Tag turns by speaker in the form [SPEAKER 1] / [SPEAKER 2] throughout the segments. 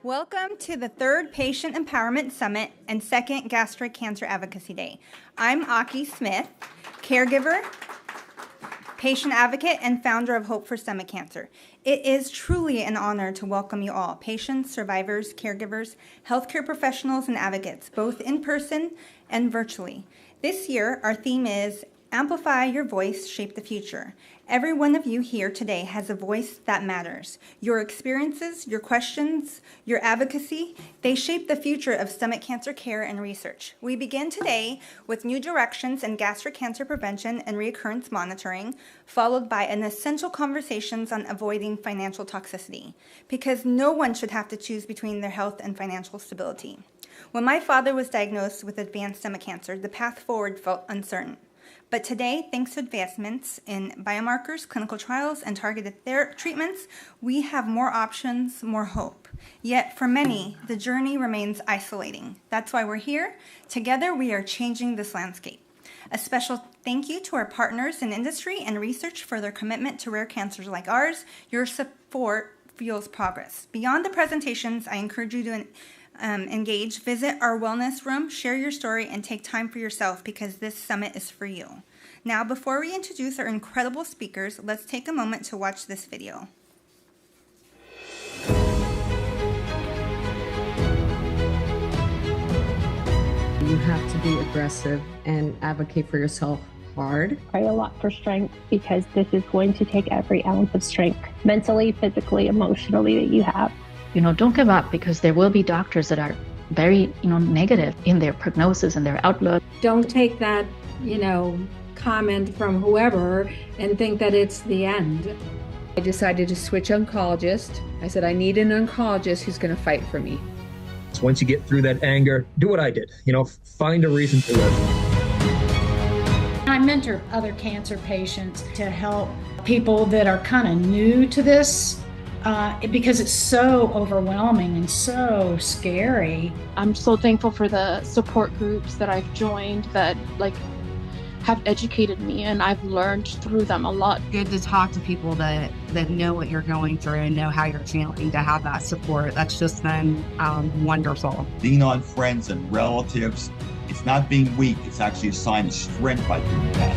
[SPEAKER 1] Welcome to the third Patient Empowerment Summit and second Gastric Cancer Advocacy Day. I'm Aki Smith, caregiver, patient advocate, and founder of Hope for Stomach Cancer. It is truly an honor to welcome you all, patients, survivors, caregivers, healthcare professionals, and advocates, both in person and virtually. This year, our theme is Amplify Your Voice, Shape the Future. Every one of you here today has a voice that matters. Your experiences, your questions, your advocacy, they shape the future of stomach cancer care and research. We begin today with new directions in gastric cancer prevention and recurrence monitoring, followed by an essential conversations on avoiding financial toxicity, because no one should have to choose between their health and financial stability. When my father was diagnosed with advanced stomach cancer, the path forward felt uncertain. But today, thanks to advancements in biomarkers, clinical trials, and targeted treatments, we have more options, more hope. Yet, for many, the journey remains isolating. That's why we're here. Together, we are changing this landscape. A special thank you to our partners in industry and research for their commitment to rare cancers like ours. Your support fuels progress. Beyond the presentations, I encourage you to engage, visit our wellness room, share your story, and take time for yourself because this summit is for you. Now, before we introduce our incredible speakers, let's take a moment to watch this video.
[SPEAKER 2] You have to be aggressive and advocate for yourself hard.
[SPEAKER 3] Pray a lot for strength because this is going to take every ounce of strength, mentally, physically, emotionally, that you have.
[SPEAKER 4] Don't give up because there will be doctors that are very, negative in their prognosis and their outlook.
[SPEAKER 5] Don't take that, comment from whoever and think that it's the end.
[SPEAKER 6] I decided to switch oncologist. I said, I need an oncologist who's going to fight for me.
[SPEAKER 7] So once you get through that anger, do what I did, find a reason to live.
[SPEAKER 8] I mentor other cancer patients to help people that are kind of new to this because it's so overwhelming and so scary.
[SPEAKER 9] I'm so thankful for the support groups that I've joined that have educated me, and I've learned through them a lot.
[SPEAKER 10] Good to talk to people that know what you're going through and know how you're feeling, to have that support. That's just been wonderful.
[SPEAKER 11] Lean on friends and relatives. It's not being weak, it's actually a sign of strength by doing that.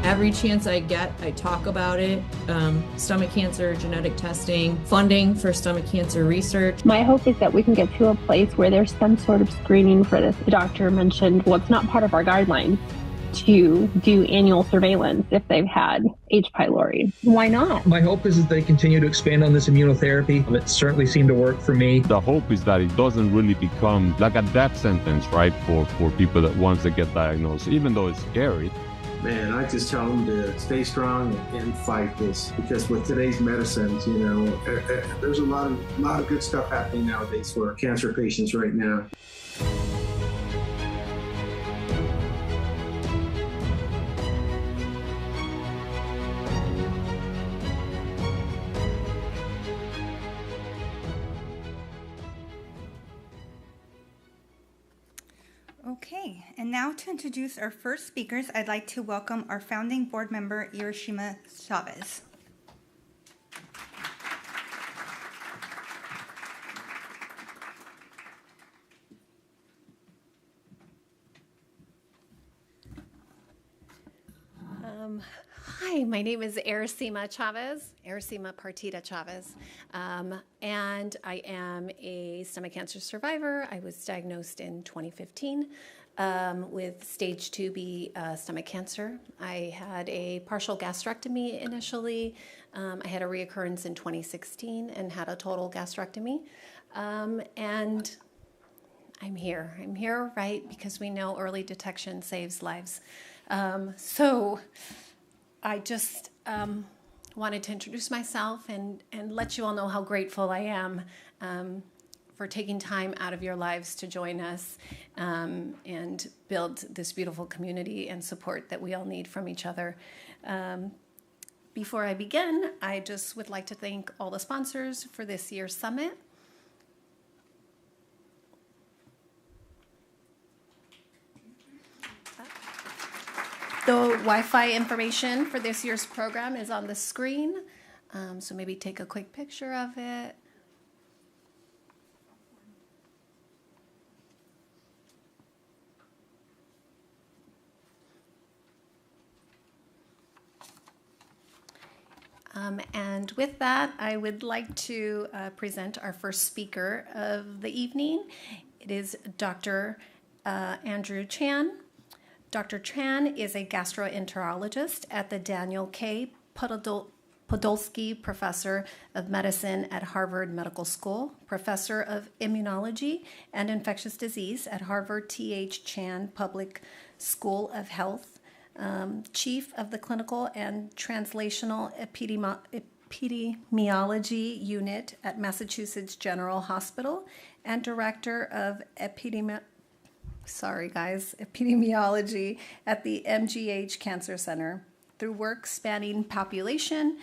[SPEAKER 12] Every chance I get, I talk about it. Stomach cancer, genetic testing, funding for stomach cancer research.
[SPEAKER 3] My hope is that we can get to a place where there's some sort of screening for this. The doctor mentioned, it's not part of our guidelines to do annual surveillance if they've had H. pylori. Why not?
[SPEAKER 7] My hope is that they continue to expand on this immunotherapy. It certainly seemed to work for me.
[SPEAKER 13] The hope is that it doesn't really become like a death sentence, right, for people that once they get diagnosed, even though it's scary.
[SPEAKER 14] Man, I just tell them to stay strong and fight this, because with today's medicines, there's a lot of good stuff happening nowadays for cancer patients right now.
[SPEAKER 1] Okay, and now to introduce our first speakers, I'd like to welcome our founding board member, Hiroshima Chavez.
[SPEAKER 15] Hi, my name is Aracima Partida Chavez, and I am a stomach cancer survivor. I was diagnosed in 2015 with stage 2B stomach cancer. I had a partial gastrectomy initially. I had a reoccurrence in 2016 and had a total gastrectomy. And I'm here. I'm here, right, because we know early detection saves lives. So I just wanted to introduce myself and let you all know how grateful I am for taking time out of your lives to join us and build this beautiful community and support that we all need from each other. Before I begin, I just would like to thank all the sponsors for this year's summit. The Wi-Fi information for this year's program is on the screen. So maybe take a quick picture of it. And with that, I would like to present our first speaker of the evening. It is Dr. Andrew Chan. Dr. Chan is a gastroenterologist at the Daniel K. Podolsky Professor of Medicine at Harvard Medical School, Professor of Immunology and Infectious Disease at Harvard T.H. Chan Public School of Health, Chief of the Clinical and Translational Epidemiology Unit at Massachusetts General Hospital, and Director of Epidemiology at the MGH Cancer Center. Through work spanning population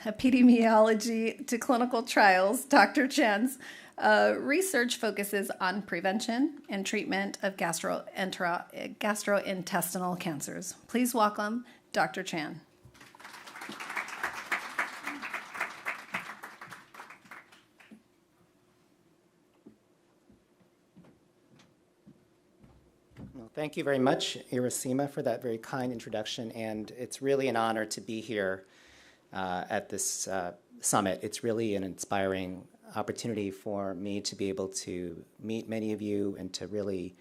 [SPEAKER 15] epidemiology to clinical trials, Dr. Chan's research focuses on prevention and treatment of gastrointestinal cancers. Please welcome Dr. Chan.
[SPEAKER 16] Well, thank you very much, Irasima, for that very kind introduction, and it's really an honor to be here at this summit. It's really an inspiring opportunity for me to be able to meet many of you and to really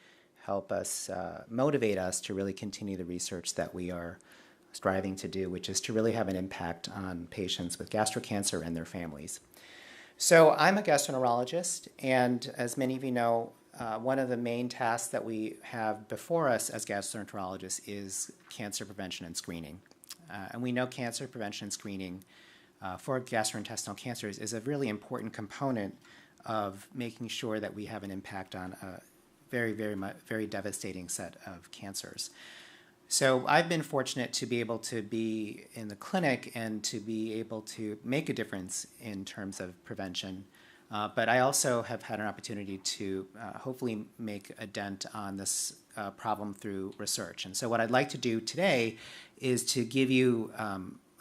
[SPEAKER 16] help us, motivate us to really continue the research that we are striving to do, which is to really have an impact on patients with gastric cancer and their families. So I'm a gastroenterologist, and as many of you know, one of the main tasks that we have before us as gastroenterologists is cancer prevention and screening. And we know cancer prevention and screening for gastrointestinal cancers is a really important component of making sure that we have an impact on a very devastating set of cancers. So I've been fortunate to be able to be in the clinic and to be able to make a difference in terms of prevention. But I also have had an opportunity to hopefully make a dent on this problem through research. And so what I'd like to do today is to give you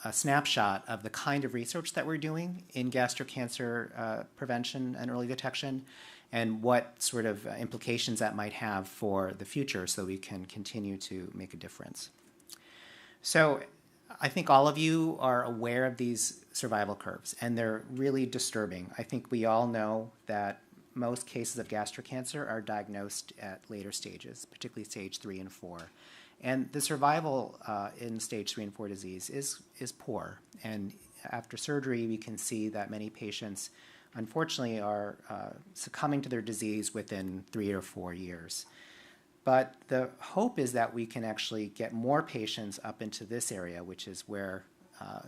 [SPEAKER 16] a snapshot of the kind of research that we're doing in gastric cancer prevention and early detection, and what sort of implications that might have for the future so we can continue to make a difference. So I think all of you are aware of these survival curves, and they're really disturbing. I think we all know that most cases of gastric cancer are diagnosed at later stages, particularly stage 3 and 4. And the survival in stage 3 and 4 disease is poor. And after surgery, we can see that many patients, unfortunately, are succumbing to their disease within 3 or 4 years. But the hope is that we can actually get more patients up into this area, which is where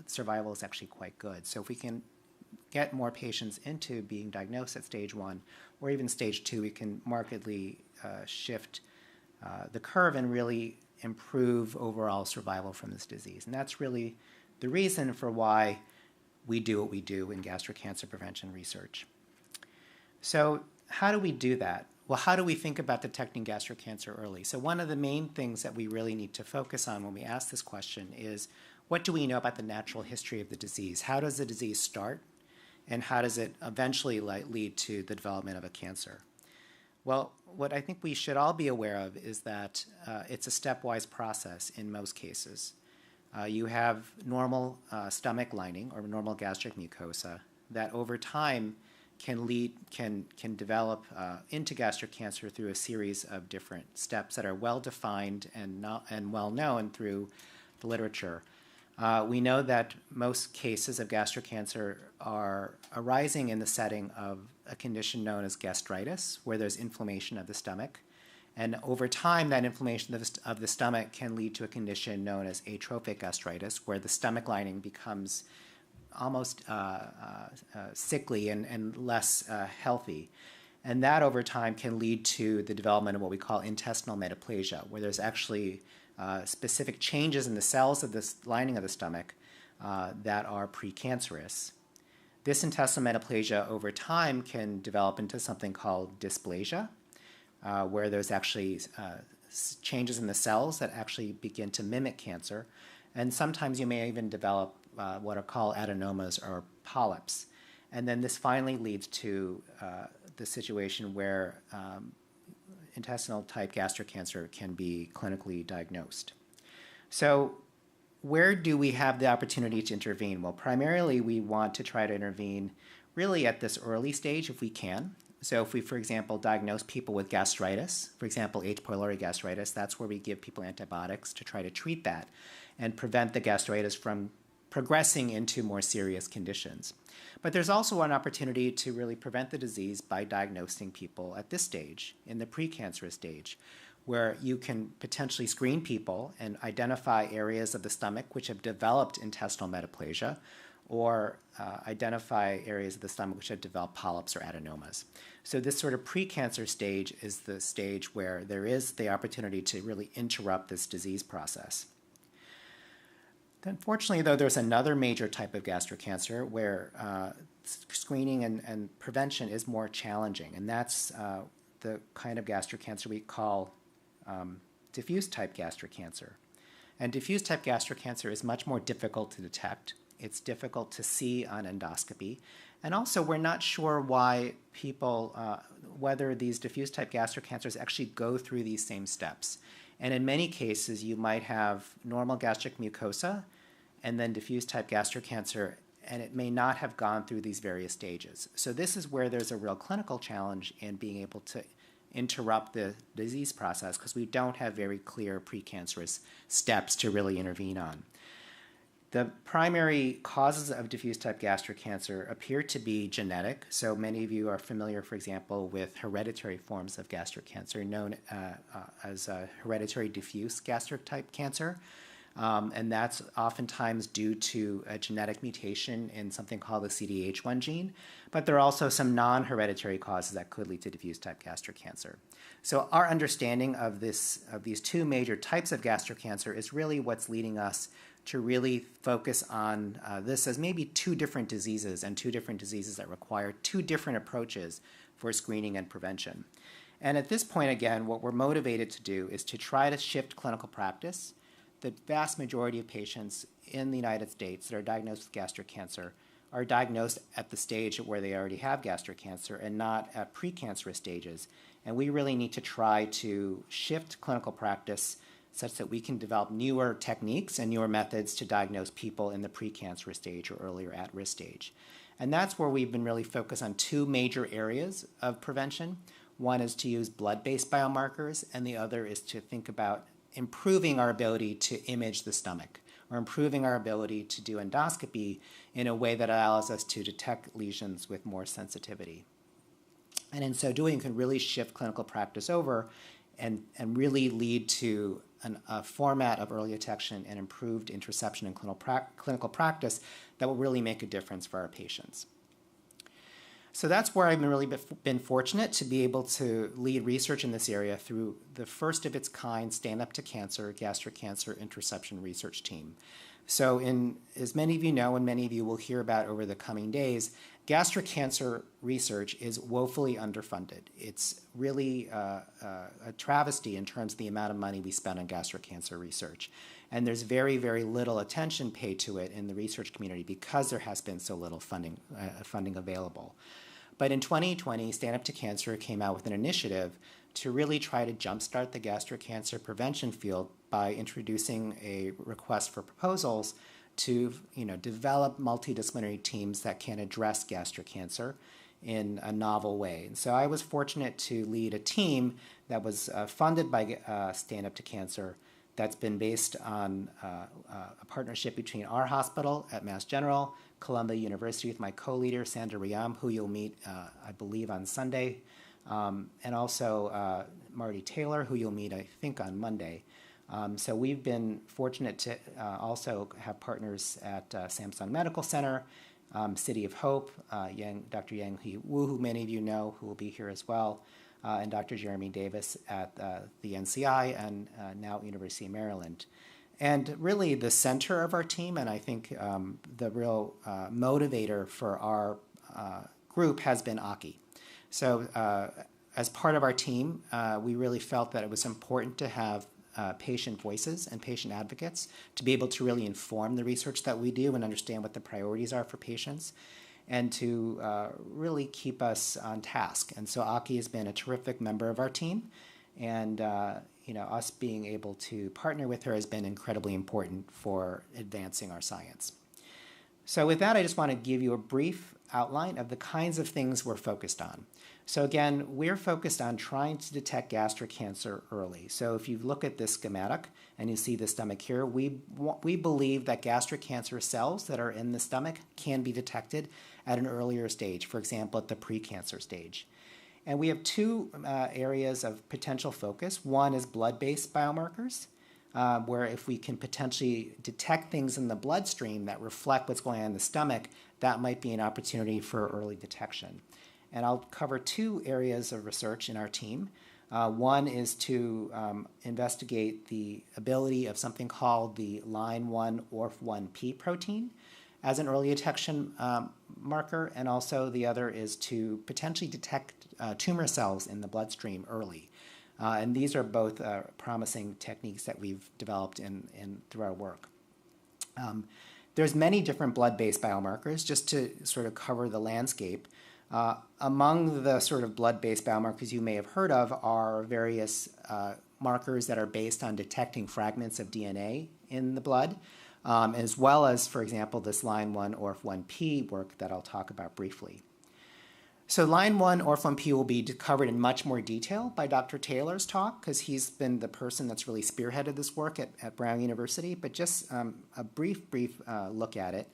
[SPEAKER 16] survival is actually quite good. So if we can get more patients into being diagnosed at stage 1 or even stage 2, we can markedly shift the curve and really improve overall survival from this disease. And that's really the reason for why we do what we do in gastric cancer prevention research. So how do we do that? Well, how do we think about detecting gastric cancer early? So one of the main things that we really need to focus on when we ask this question is, what do we know about the natural history of the disease? How does the disease start? And how does it eventually lead to the development of a cancer? Well, what I think we should all be aware of is that it's a stepwise process in most cases. You have normal stomach lining or normal gastric mucosa that over time can develop into gastric cancer through a series of different steps that are well defined and well known through the literature. We know that most cases of gastric cancer are arising in the setting of a condition known as gastritis, where there's inflammation of the stomach. And over time, that inflammation of the stomach can lead to a condition known as atrophic gastritis, where the stomach lining becomes almost sickly and less healthy. And that over time can lead to the development of what we call intestinal metaplasia, where there's actually specific changes in the cells of this lining of the stomach that are precancerous. This intestinal metaplasia over time can develop into something called dysplasia, where there's actually changes in the cells that actually begin to mimic cancer. And sometimes you may even develop what are called adenomas or polyps. And then this finally leads to the situation where intestinal type gastric cancer can be clinically diagnosed. So where do we have the opportunity to intervene? Well, primarily we want to try to intervene really at this early stage if we can. So if we, for example, diagnose people with gastritis, for example, H. pylori gastritis, that's where we give people antibiotics to try to treat that and prevent the gastritis from progressing into more serious conditions. But there's also an opportunity to really prevent the disease by diagnosing people at this stage, in the precancerous stage, where you can potentially screen people and identify areas of the stomach which have developed intestinal metaplasia, or identify areas of the stomach which have developed polyps or adenomas. So this sort of precancer stage is the stage where there is the opportunity to really interrupt this disease process. Unfortunately, though, there's another major type of gastric cancer where screening and prevention is more challenging, and that's the kind of gastric cancer we call diffuse type gastric cancer. And diffuse type gastric cancer is much more difficult to detect. It's difficult to see on endoscopy. And also, we're not sure why people, whether these diffuse type gastric cancers actually go through these same steps. And in many cases, you might have normal gastric mucosa and then diffuse type gastric cancer, and it may not have gone through these various stages. So this is where there's a real clinical challenge in being able to interrupt the disease process because we don't have very clear precancerous steps to really intervene on. The primary causes of diffuse type gastric cancer appear to be genetic. So many of you are familiar, for example, with hereditary forms of gastric cancer known as hereditary diffuse gastric type cancer. And that's oftentimes due to a genetic mutation in something called the CDH1 gene. But there are also some non-hereditary causes that could lead to diffuse type gastric cancer. So our understanding of these two major types of gastric cancer is really what's leading us to really focus on this as maybe two different diseases and two different diseases that require two different approaches for screening and prevention. And at this point, again, what we're motivated to do is to try to shift clinical practice. The vast majority of patients in the United States that are diagnosed with gastric cancer are diagnosed at the stage where they already have gastric cancer and not at precancerous stages. And we really need to try to shift clinical practice such that we can develop newer techniques and newer methods to diagnose people in the precancerous stage or earlier at-risk stage. And that's where we've been really focused on two major areas of prevention. One is to use blood-based biomarkers, and the other is to think about improving our ability to image the stomach or improving our ability to do endoscopy in a way that allows us to detect lesions with more sensitivity. And in so doing, can really shift clinical practice over and really lead to a format of early detection and improved interception in clinical practice that will really make a difference for our patients. So that's where I've really been fortunate to be able to lead research in this area through the first of its kind Stand Up to Cancer gastric cancer interception research team. So as many of you know, and many of you will hear about over the coming days, gastric cancer research is woefully underfunded. It's really a travesty in terms of the amount of money we spend on gastric cancer research. And there's very, very little attention paid to it in the research community because there has been so little funding available. But in 2020, Stand Up to Cancer came out with an initiative to really try to jumpstart the gastric cancer prevention field by introducing a request for proposals to develop multidisciplinary teams that can address gastric cancer in a novel way. And so I was fortunate to lead a team that was funded by Stand Up to Cancer that's been based on a partnership between our hospital at Mass General, Columbia University with my co-leader, Sandra Riam, who you'll meet, I believe, on Sunday, and also Marty Taylor, who you'll meet, I think, on Monday. So we've been fortunate to also have partners at Samsung Medical Center, City of Hope, Dr. Yang Hee Woo, who many of you know, who will be here as well, and Dr. Jeremy Davis at the NCI and now University of Maryland. And really the center of our team, and I think the real motivator for our group has been Aki. So as part of our team, we really felt that it was important to have patient voices and patient advocates to be able to really inform the research that we do and understand what the priorities are for patients, and to really keep us on task. And so Aki has been a terrific member of our team, and us being able to partner with her has been incredibly important for advancing our science. So with that, I just want to give you a brief outline of the kinds of things we're focused on. So again, we're focused on trying to detect gastric cancer early. So if you look at this schematic and you see the stomach here, we believe that gastric cancer cells that are in the stomach can be detected at an earlier stage, for example, at the precancer stage. And we have two areas of potential focus. One is blood-based biomarkers, where if we can potentially detect things in the bloodstream that reflect what's going on in the stomach, that might be an opportunity for early detection. And I'll cover two areas of research in our team. One is to investigate the ability of something called the line-1 ORF1P protein as an early detection marker, and also the other is to potentially detect tumor cells in the bloodstream early. And these are both promising techniques that we've developed through our work. There's many different blood-based biomarkers, just to sort of cover the landscape. Among the sort of blood-based biomarkers you may have heard of are various markers that are based on detecting fragments of DNA in the blood, as well as, for example, this line-1 ORF1P work that I'll talk about briefly. So line-1 ORF1P will be covered in much more detail by Dr. Taylor's talk, because he's been the person that's really spearheaded this work at Brown University, but just a brief look at it.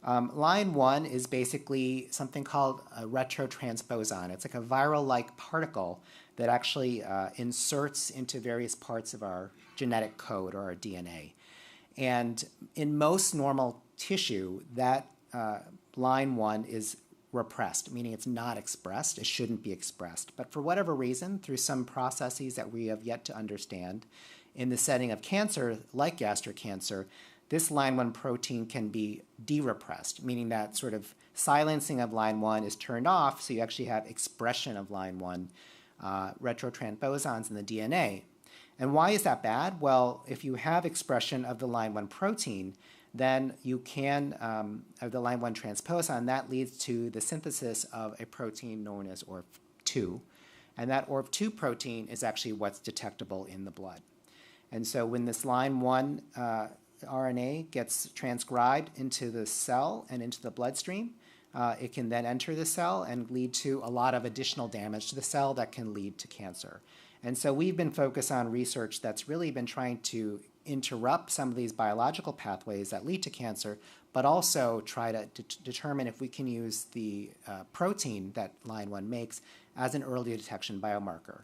[SPEAKER 16] Line-1 is basically something called a retrotransposon. It's like a viral-like particle that actually inserts into various parts of our genetic code or our DNA. And in most normal tissue, that line-1 is repressed, meaning it's not expressed. It shouldn't be expressed. But for whatever reason, through some processes that we have yet to understand, in the setting of cancer, like gastric cancer, this line-1 protein can be de-repressed, meaning that sort of silencing of line-1 is turned off, so you actually have expression of line-1 retrotransposons in the DNA. And why is that bad? Well, if you have expression of the line-1 protein, then you can, of the line-1 transposon, that leads to the synthesis of a protein known as ORF2. And that ORF2 protein is actually what's detectable in the blood. And so when this line-1 RNA gets transcribed into the cell and into the bloodstream, it can then enter the cell and lead to a lot of additional damage to the cell that can lead to cancer. And so we've been focused on research that's really been trying to interrupt some of these biological pathways that lead to cancer, but also try to determine if we can use the protein that line-1 makes as an early detection biomarker.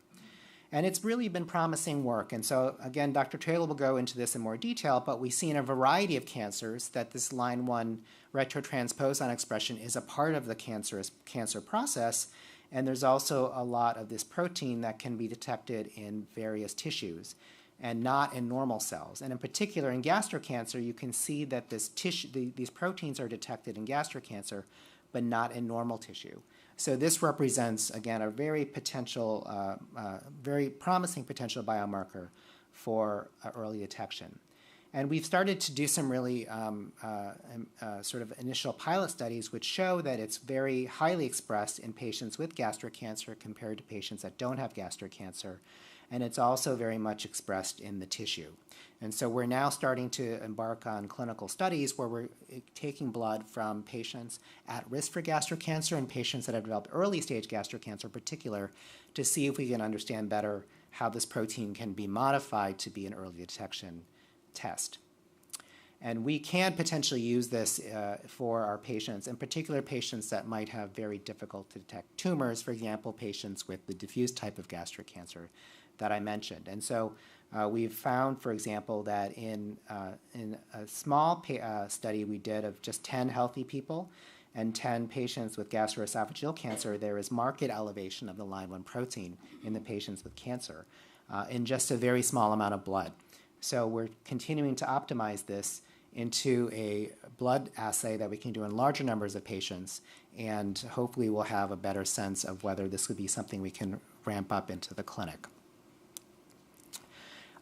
[SPEAKER 16] And it's really been promising work. And so, again, Dr. Taylor will go into this in more detail, but we see in a variety of cancers that this line-1 retrotransposon expression is a part of the cancer process. And there's also a lot of this protein that can be detected in various tissues and not in normal cells. And in particular, in gastric cancer, you can see that these proteins are detected in gastric cancer, but not in normal tissue. So this represents, again, a very promising potential biomarker for early detection. And we've started to do some really sort of initial pilot studies which show that it's very highly expressed in patients with gastric cancer compared to patients that don't have gastric cancer. And it's also very much expressed in the tissue. And so we're now starting to embark on clinical studies where we're taking blood from patients at risk for gastric cancer and patients that have developed early stage gastric cancer in particular to see if we can understand better how this protein can be modified to be an early detection test. And we can potentially use this for our patients, in particular patients that might have very difficult to detect tumors, for example, patients with the diffuse type of gastric cancer that I mentioned. And so we've found, for example, that in a small study we did of just 10 healthy people and 10 patients with gastroesophageal cancer, there is marked elevation of the line-1 protein in the patients with cancer in just a very small amount of blood. So we're continuing to optimize this into a blood assay that we can do in larger numbers of patients, and hopefully we'll have a better sense of whether this would be something we can ramp up into the clinic.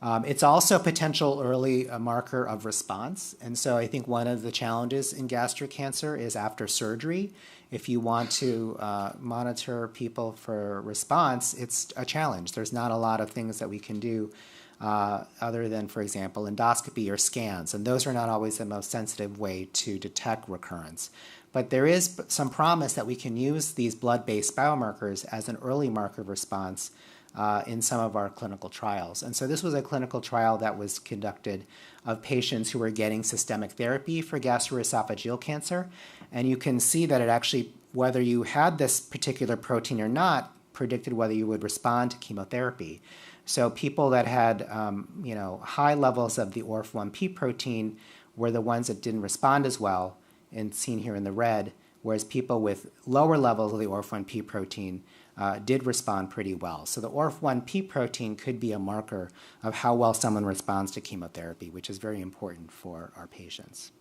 [SPEAKER 16] It's also a potential early marker of response. And so I think one of the challenges in gastric cancer is after surgery. If you want to monitor people for response, it's a challenge. There's not a lot of things that we can do other than, for example, endoscopy or scans. And those are not always the most sensitive way to detect recurrence. But there is some promise that we can use these blood-based biomarkers as an early marker of response in some of our clinical trials. And so this was a clinical trial that was conducted of patients who were getting systemic therapy for gastroesophageal cancer. And you can see that it actually, whether you had this particular protein or not, predicted whether you would respond to chemotherapy. So people that had high levels of the ORF1p protein were the ones that didn't respond as well, and seen here in the red, whereas people with lower levels of the ORF1p protein did respond pretty well. So the ORF1p protein could be a marker of how well someone responds to chemotherapy, which is very important for our patients.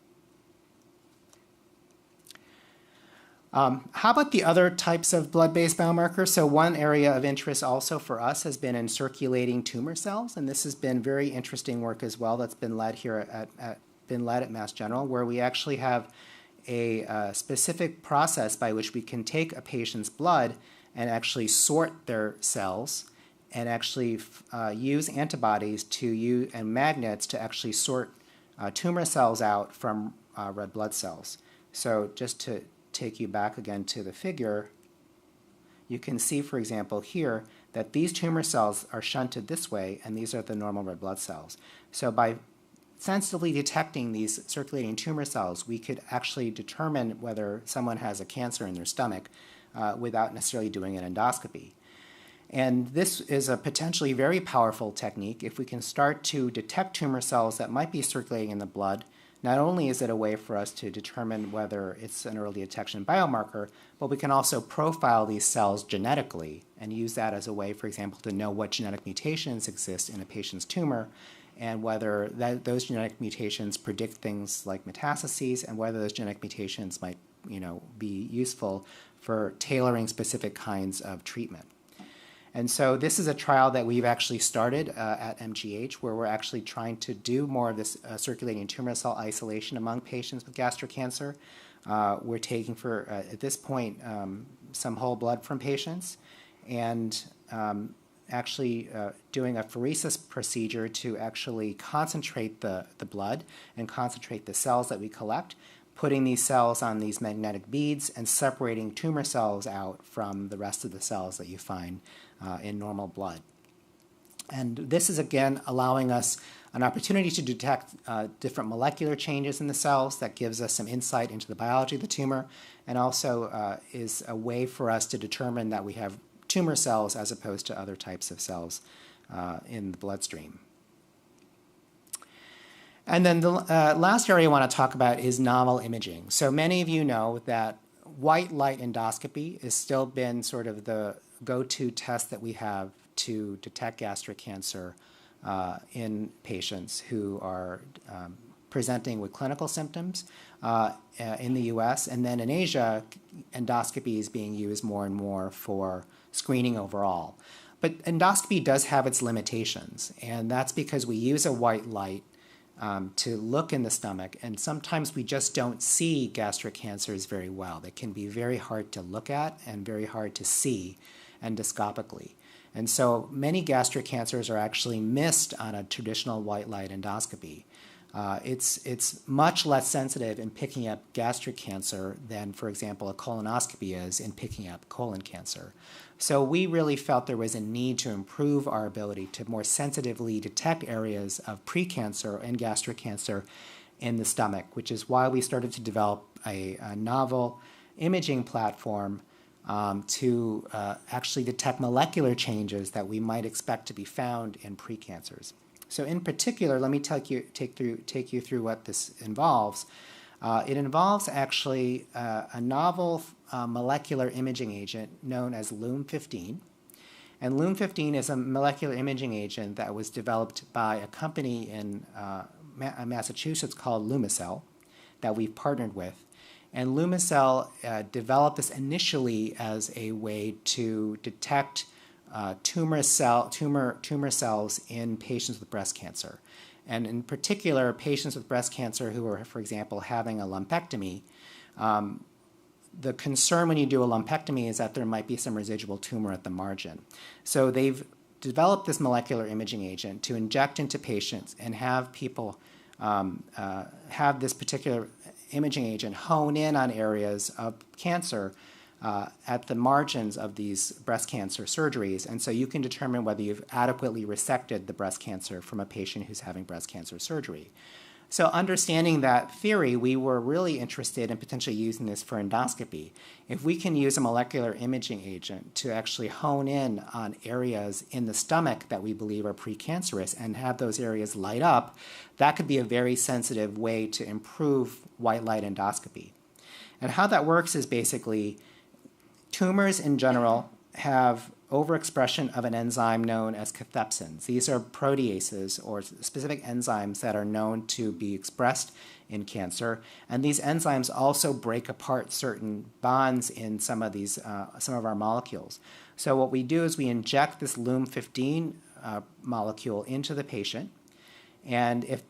[SPEAKER 16] How about the other types of blood-based biomarkers? So one area of interest also for us has been in circulating tumor cells, and this has been very interesting work as well that's been led here at Mass General, where we actually have a specific process by which we can take a patient's blood and actually sort their cells and actually use antibodies and magnets to actually sort tumor cells out from red blood cells. So just to take you back again to the figure, you can see, for example, here that these tumor cells are shunted this way, and these are the normal red blood cells. So by sensitively detecting these circulating tumor cells, we could actually determine whether someone has a cancer in their stomach without necessarily doing an endoscopy. And this is a potentially very powerful technique. If we can start to detect tumor cells that might be circulating in the blood, not only is it a way for us to determine whether it's an early detection biomarker, but we can also profile these cells genetically and use that as a way, for example, to know what genetic mutations exist in a patient's tumor and whether those genetic mutations predict things like metastases and whether those genetic mutations might be useful for tailoring specific kinds of treatment. And so this is a trial that we've actually started at MGH, where we're actually trying to do more of this circulating tumor cell isolation among patients with gastric cancer. We're taking, at this point, some whole blood from patients and actually doing a pheresis procedure to actually concentrate the blood and concentrate the cells that we collect, putting these cells on these magnetic beads and separating tumor cells out from the rest of the cells that you find in normal blood. And this is, again, allowing us an opportunity to detect different molecular changes in the cells that gives us some insight into the biology of the tumor, and also is a way for us to determine that we have tumor cells as opposed to other types of cells in the bloodstream. And then the last area I want to talk about is novel imaging. So many of you know that white light endoscopy has still been sort of the go-to test that we have to detect gastric cancer in patients who are presenting with clinical symptoms in the US. And then in Asia, endoscopy is being used more and more for screening overall. But endoscopy does have its limitations, and that's because we use a white light to look in the stomach, and sometimes we just don't see gastric cancers very well. They can be very hard to look at and very hard to see endoscopically. And so many gastric cancers are actually missed on a traditional white light endoscopy. It's much less sensitive in picking up gastric cancer than, for example, a colonoscopy is in picking up colon cancer. So we really felt there was a need to improve our ability to more sensitively detect areas of precancer and gastric cancer in the stomach, which is why we started to develop a novel imaging platform to actually detect molecular changes that we might expect to be found in precancers. So in particular, let me take you through what this involves. It involves actually a novel molecular imaging agent known as LUM-15. And LUM-15 is a molecular imaging agent that was developed by a company in Massachusetts called Lumicell that we've partnered with. And Lumicell developed this initially as a way to detect tumor cells in patients with breast cancer. And in particular, patients with breast cancer who are, for example, having a lumpectomy. The concern when you do a lumpectomy is that there might be some residual tumor at the margin. So they've developed this molecular imaging agent to inject into patients and have people have this particular imaging agent hone in on areas of cancer at the margins of these breast cancer surgeries. And so you can determine whether you've adequately resected the breast cancer from a patient who's having breast cancer surgery. So understanding that theory, we were really interested in potentially using this for endoscopy. If we can use a molecular imaging agent to actually hone in on areas in the stomach that we believe are precancerous and have those areas light up, that could be a very sensitive way to improve white light endoscopy. And how that works is basically tumors in general have overexpression of an enzyme known as cathepsins. These are proteases or specific enzymes that are known to be expressed in cancer, and these enzymes also break apart certain bonds in some of our molecules. So what we do is we inject this LUM-15 molecule into the patient, and if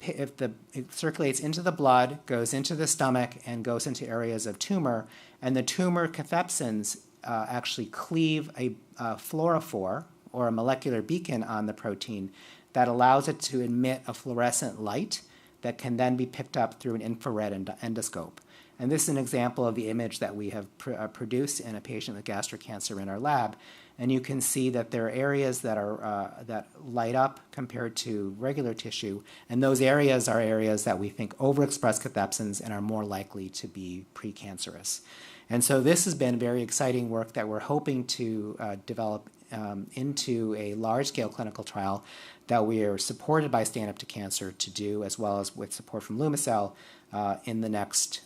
[SPEAKER 16] it circulates into the blood, goes into the stomach, and goes into areas of tumor, and the tumor cathepsins actually cleave a fluorophore, or a molecular beacon on the protein that allows it to emit a fluorescent light that can then be picked up through an infrared endoscope. And this is an example of the image that we have produced in a patient with gastric cancer in our lab. And you can see that there are areas that are that light up compared to regular tissue, and those areas are areas that we think overexpress cathepsins and are more likely to be precancerous. And so this has been very exciting work that we're hoping to develop into a large-scale clinical trial that we are supported by Stand Up to Cancer to do, as well as with support from Lumicell in the next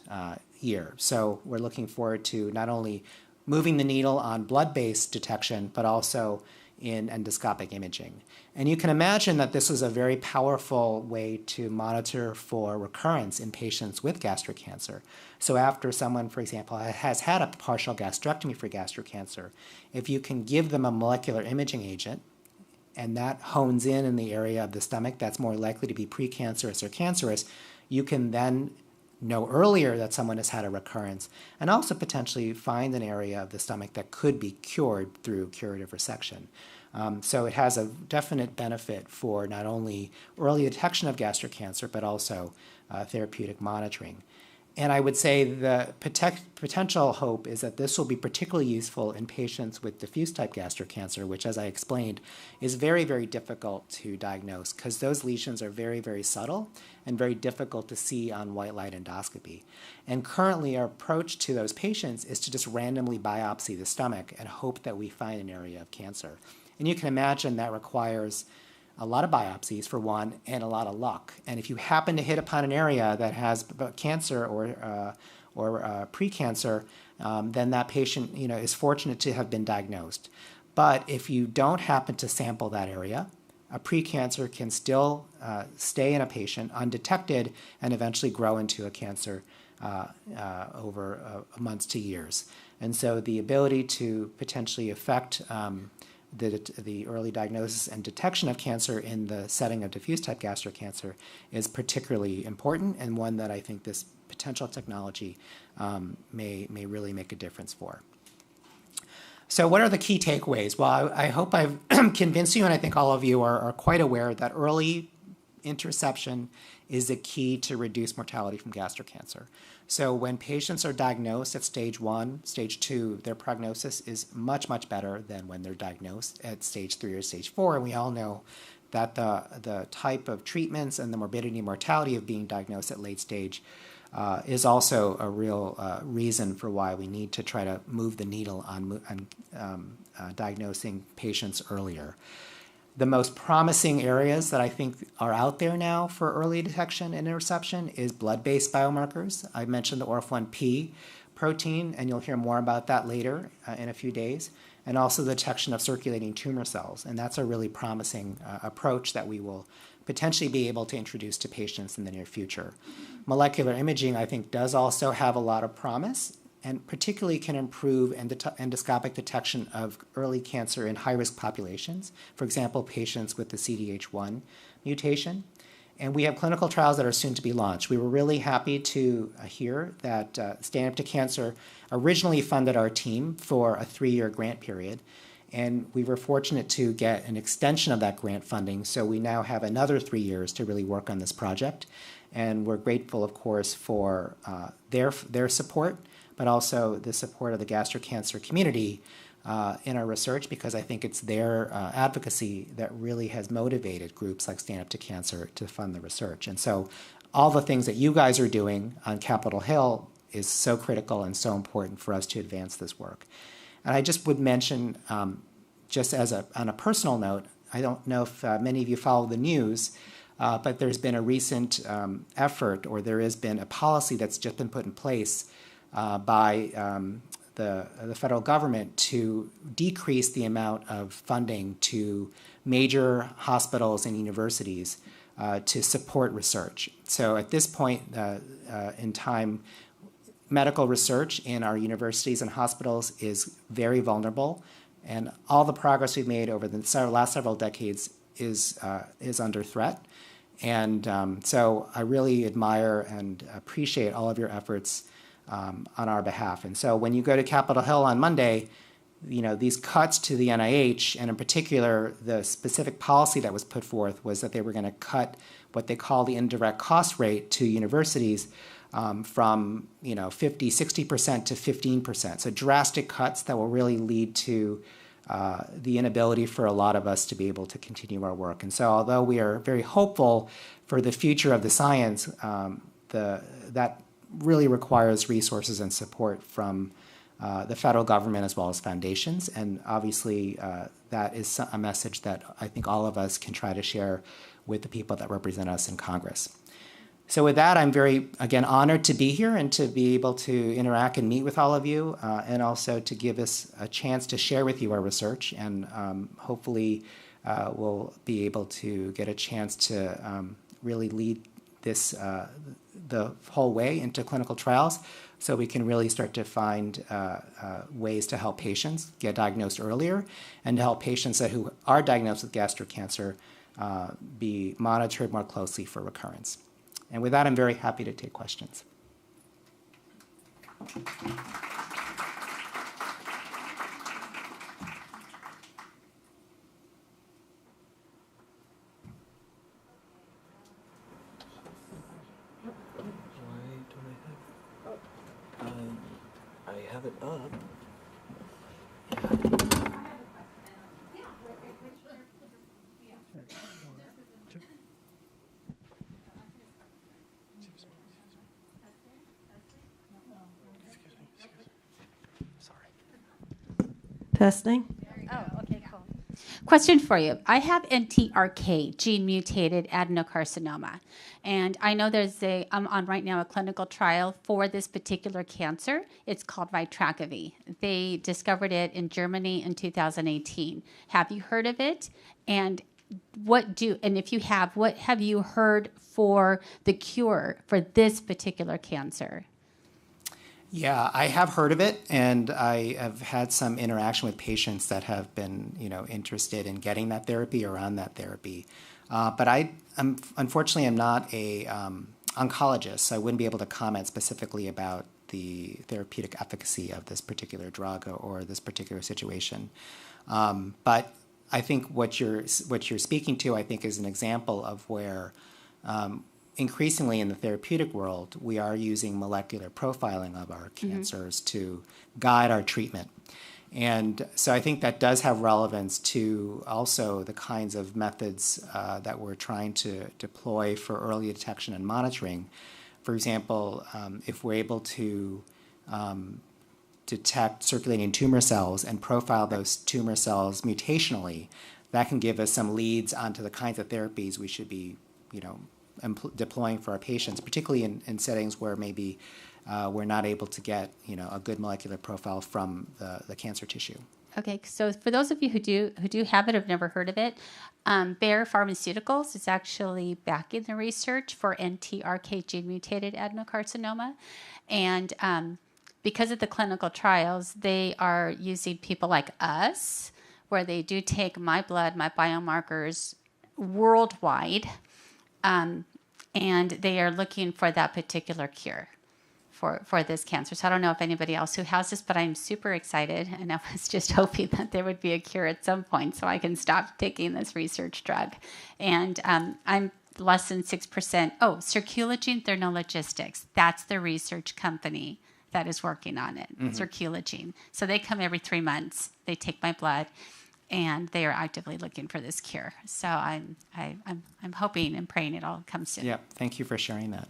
[SPEAKER 16] year. So we're looking forward to not only moving the needle on blood-based detection, but also in endoscopic imaging. And you can imagine that this is a very powerful way to monitor for recurrence in patients with gastric cancer. So after someone, for example, has had a partial gastrectomy for gastric cancer, if you can give them a molecular imaging agent, and that hones in the area of the stomach that's more likely to be precancerous or cancerous, you can then know earlier that someone has had a recurrence, and also potentially find an area of the stomach that could be cured through curative resection. So it has a definite benefit for not only early detection of gastric cancer, but also therapeutic monitoring. And I would say the potential hope is that this will be particularly useful in patients with diffuse type gastric cancer, which, as I explained, is very, very difficult to diagnose because those lesions are very, very subtle and very difficult to see on white light endoscopy. And currently, our approach to those patients is to just randomly biopsy the stomach and hope that we find an area of cancer. And you can imagine that requires a lot of biopsies for one, and a lot of luck. And if you happen to hit upon an area that has cancer or precancer, then that patient is fortunate to have been diagnosed. But if you don't happen to sample that area, a precancer can still stay in a patient undetected and eventually grow into a cancer over months to years. And so the ability to potentially affect the early diagnosis and detection of cancer in the setting of diffuse type gastric cancer is particularly important, and one that I think this potential technology may really make a difference for. So what are the key takeaways? Well, I hope I've convinced you, and I think all of you are quite aware that early interception is the key to reduce mortality from gastric cancer. So when patients are diagnosed at stage 1, stage 2, their prognosis is much, much better than when they're diagnosed at stage 3 or stage 4. And we all know that the type of treatments and the morbidity and mortality of being diagnosed at late stage is also a real reason for why we need to try to move the needle on diagnosing patients earlier. The most promising areas that I think are out there now for early detection and interception is blood-based biomarkers. I mentioned the ORF1P protein, and you'll hear more about that later in a few days, and also the detection of circulating tumor cells. And that's a really promising approach that we will potentially be able to introduce to patients in the near future. Molecular imaging, I think, does also have a lot of promise. and particularly can improve endoscopic detection of early cancer in high-risk populations, for example, patients with the CDH1 mutation. And we have clinical trials that are soon to be launched. We were really happy to hear that Stand Up to Cancer originally funded our team for a 3-year grant period. And we were fortunate to get an extension of that grant funding, so we now have another 3 years to really work on this project. And we're grateful, of course, for their support, but also the support of the gastric cancer community in our research, because I think it's their advocacy that really has motivated groups like Stand Up to Cancer to fund the research. And so all the things that you guys are doing on Capitol Hill is so critical and so important for us to advance this work. And I just would mention, just as on a personal note, I don't know if many of you follow the news, but there's been a recent effort, or there has been a policy that's just been put in place by the federal government to decrease the amount of funding to major hospitals and universities to support research. So at this point in time, medical research in our universities and hospitals is very vulnerable, and all the progress we've made over the last several decades is under threat. And so I really admire and appreciate all of your efforts on our behalf. And so when you go to Capitol Hill on Monday, these cuts to the NIH, and in particular, the specific policy that was put forth was that they were going to cut what they call the indirect cost rate to universities from 50, 60% to 15%. So drastic cuts that will really lead to the inability for a lot of us to be able to continue our work. And so although we are very hopeful for the future of the science, that really requires resources and support from the federal government as well as foundations. And obviously that is a message that I think all of us can try to share with the people that represent us in Congress. So with that, I'm very, again, honored to be here and to be able to interact and meet with all of you, and also to give us a chance to share with you our research. And hopefully we'll be able to get a chance to really lead this the whole way into clinical trials, so we can really start to find ways to help patients get diagnosed earlier, and to help patients who are diagnosed with gastric cancer be monitored more closely for recurrence. And with that, I'm very happy to take questions.
[SPEAKER 17] I have it up.
[SPEAKER 18] Testing.
[SPEAKER 19] Oh, okay, cool. Question for you. I have NTRK, gene-mutated adenocarcinoma, and I know I'm on right now a clinical trial for this particular cancer. It's called Vitracavy. They discovered it in Germany in 2018. Have you heard of it? And if you have, what have you heard for the cure for this particular cancer?
[SPEAKER 16] Yeah, I have heard of it, and I have had some interaction with patients that have been, interested in getting that therapy or on that therapy. But unfortunately, I'm not a oncologist, so I wouldn't be able to comment specifically about the therapeutic efficacy of this particular drug or this particular situation. But I think what you're speaking to, I think, is an example of where increasingly in the therapeutic world, we are using molecular profiling of our cancers to guide our treatment. And so I think that does have relevance to also the kinds of methods that we're trying to deploy for early detection and monitoring. For example, if we're able to detect circulating tumor cells and profile those tumor cells mutationally, that can give us some leads onto the kinds of therapies we should be, deploying for our patients, particularly in settings where maybe we're not able to get, a good molecular profile from the cancer tissue.
[SPEAKER 19] Okay, so for those of you who do have it, have never heard of it, Bayer Pharmaceuticals is actually backing the research for NTRK gene-mutated adenocarcinoma, and because of the clinical trials, they are using people like us, where they do take my blood, my biomarkers worldwide, and they are looking for that particular cure for this cancer. So I don't know if anybody else who has this, but I'm super excited, and I was just hoping that there would be a cure at some point so I can stop taking this research drug. And I'm less than 6%. Oh, Circulogene Thermologistics. That's the research company that is working on it, Circulogene. So they come every 3 months. They take my blood, and they are actively looking for this cure. So I'm hoping and praying it all comes soon.
[SPEAKER 16] Yeah, thank you for sharing that.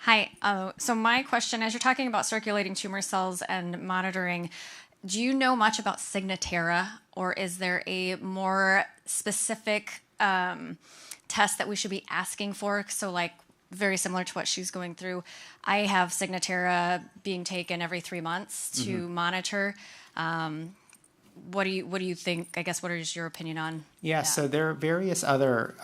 [SPEAKER 17] Hi. So my question, as you're talking about circulating tumor cells and monitoring, do you know much about Signatera, or is there a more specific test that we should be asking for? So like very similar to what she's going through. I have Signatera being taken every 3 months to monitor. What do you think? I guess what is your opinion on?
[SPEAKER 16] Yeah, so there are various other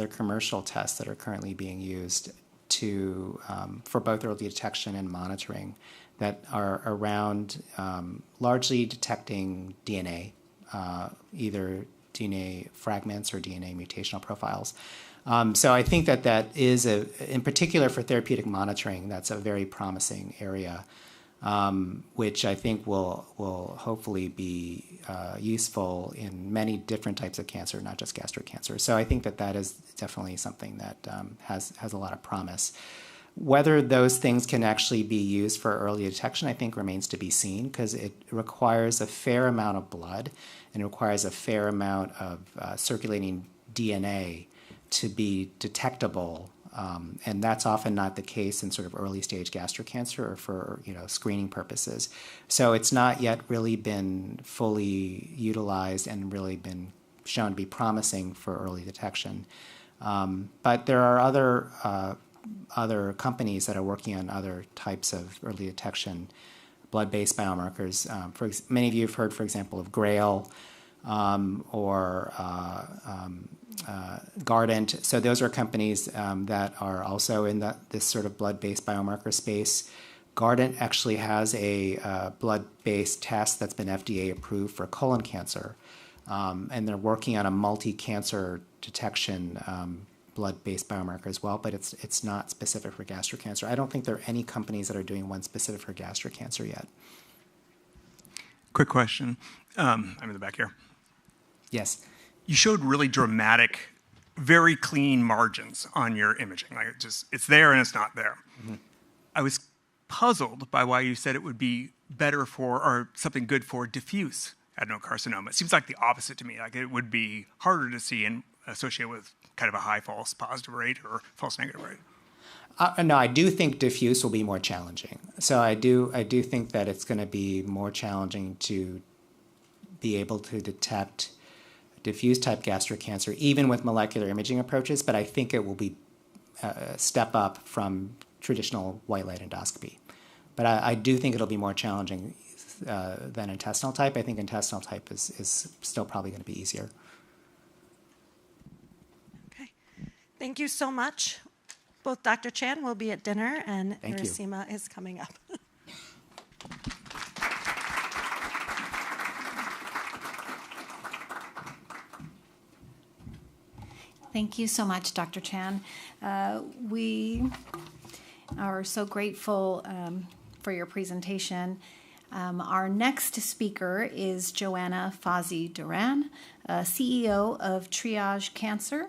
[SPEAKER 16] commercial tests that are currently being used to for both early detection and monitoring that are around largely detecting DNA, either DNA fragments or DNA mutational profiles. So I think that is in particular for therapeutic monitoring, that's a very promising area. Which I think will hopefully be useful in many different types of cancer, not just gastric cancer. So I think that is definitely something that has a lot of promise. Whether those things can actually be used for early detection, I think remains to be seen, because it requires a fair amount of blood and it requires a fair amount of circulating DNA to be detectable. And that's often not the case in sort of early stage gastric cancer or for screening purposes. So it's not yet really been fully utilized and really been shown to be promising for early detection. But there are other companies that are working on other types of early detection, blood-based biomarkers. Many of you have heard, for example, of GRAIL or Guardant. So those are companies that are also in this sort of blood-based biomarker space. Guardant actually has a blood-based test that's been FDA approved for colon cancer, and they're working on a multi-cancer detection blood-based biomarker as well, but it's not specific for gastric cancer. I don't think there are any companies that are doing one specific for gastric cancer yet.
[SPEAKER 18] Quick question. I'm in the back here.
[SPEAKER 16] Yes.
[SPEAKER 18] You showed really dramatic, very clean margins on your imaging. Like it's there and it's not there. I was puzzled by why you said it would be better for, or something good for, diffuse adenocarcinoma. It seems like the opposite to me. Like it would be harder to see and associate with kind of a high false positive rate or false negative rate.
[SPEAKER 16] No, I do think diffuse will be more challenging. So I do think that it's going to be more challenging to be able to detect diffuse type gastric cancer, even with molecular imaging approaches, but I think it will be a step up from traditional white light endoscopy. But I do think it'll be more challenging than intestinal type. I think intestinal type is still probably going to be easier.
[SPEAKER 20] Okay. Thank you so much. Both Dr. Chan will be at dinner, and Irasima is coming up.
[SPEAKER 21] Thank you so much, Dr. Chan. We are so grateful for your presentation. Our next speaker is Joanna Fazzi-Duran, CEO of Triage Cancer.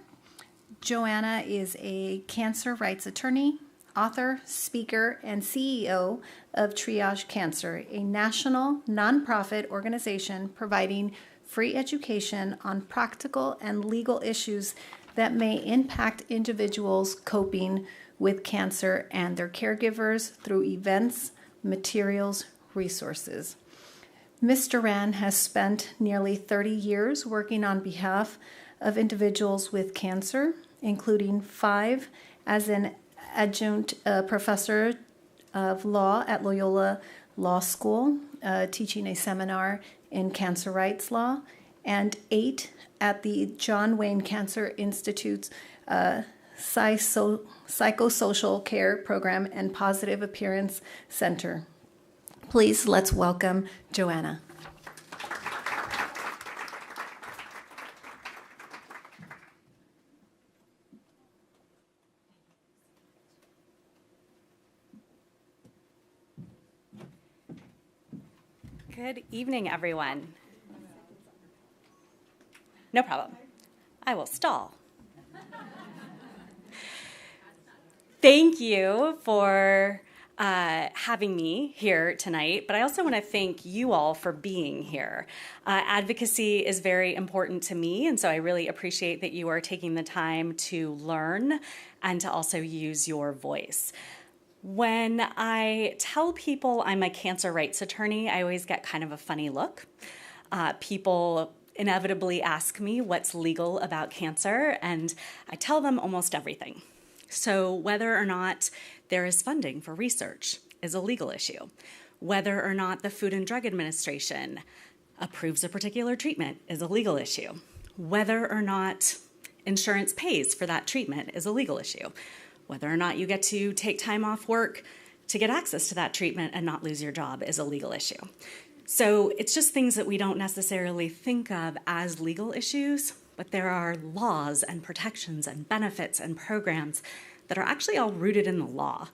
[SPEAKER 21] Joanna is a cancer rights attorney, author, speaker, and CEO of Triage Cancer, a national nonprofit organization providing free education on practical and legal issues that may impact individuals coping with cancer and their caregivers through events, materials, resources. Ms. Duran has spent nearly 30 years working on behalf of individuals with cancer, including 5 as an adjunct professor of law at Loyola Law School, teaching a seminar in cancer rights law, and 8 at the John Wayne Cancer Institute's Psychosocial Care Program and Positive Appearance Center. Please, let's welcome Joanna.
[SPEAKER 2] Good evening, everyone. No problem. I will stall. Thank you for having me here tonight, but I also want to thank you all for being here. Advocacy is very important to me, and so I really appreciate that you are taking the time to learn and to also use your voice. When I tell people I'm a cancer rights attorney, I always get kind of a funny look. People inevitably ask me what's legal about cancer, and I tell them almost everything. So whether or not there is funding for research is a legal issue. Whether or not the Food and Drug Administration approves a particular treatment is a legal issue. Whether or not insurance pays for that treatment is a legal issue. Whether or not you get to take time off work to get access to that treatment and not lose your job is a legal issue. So it's just things that we don't necessarily think of as legal issues, but there are laws and protections and benefits and programs that are actually all rooted in the law.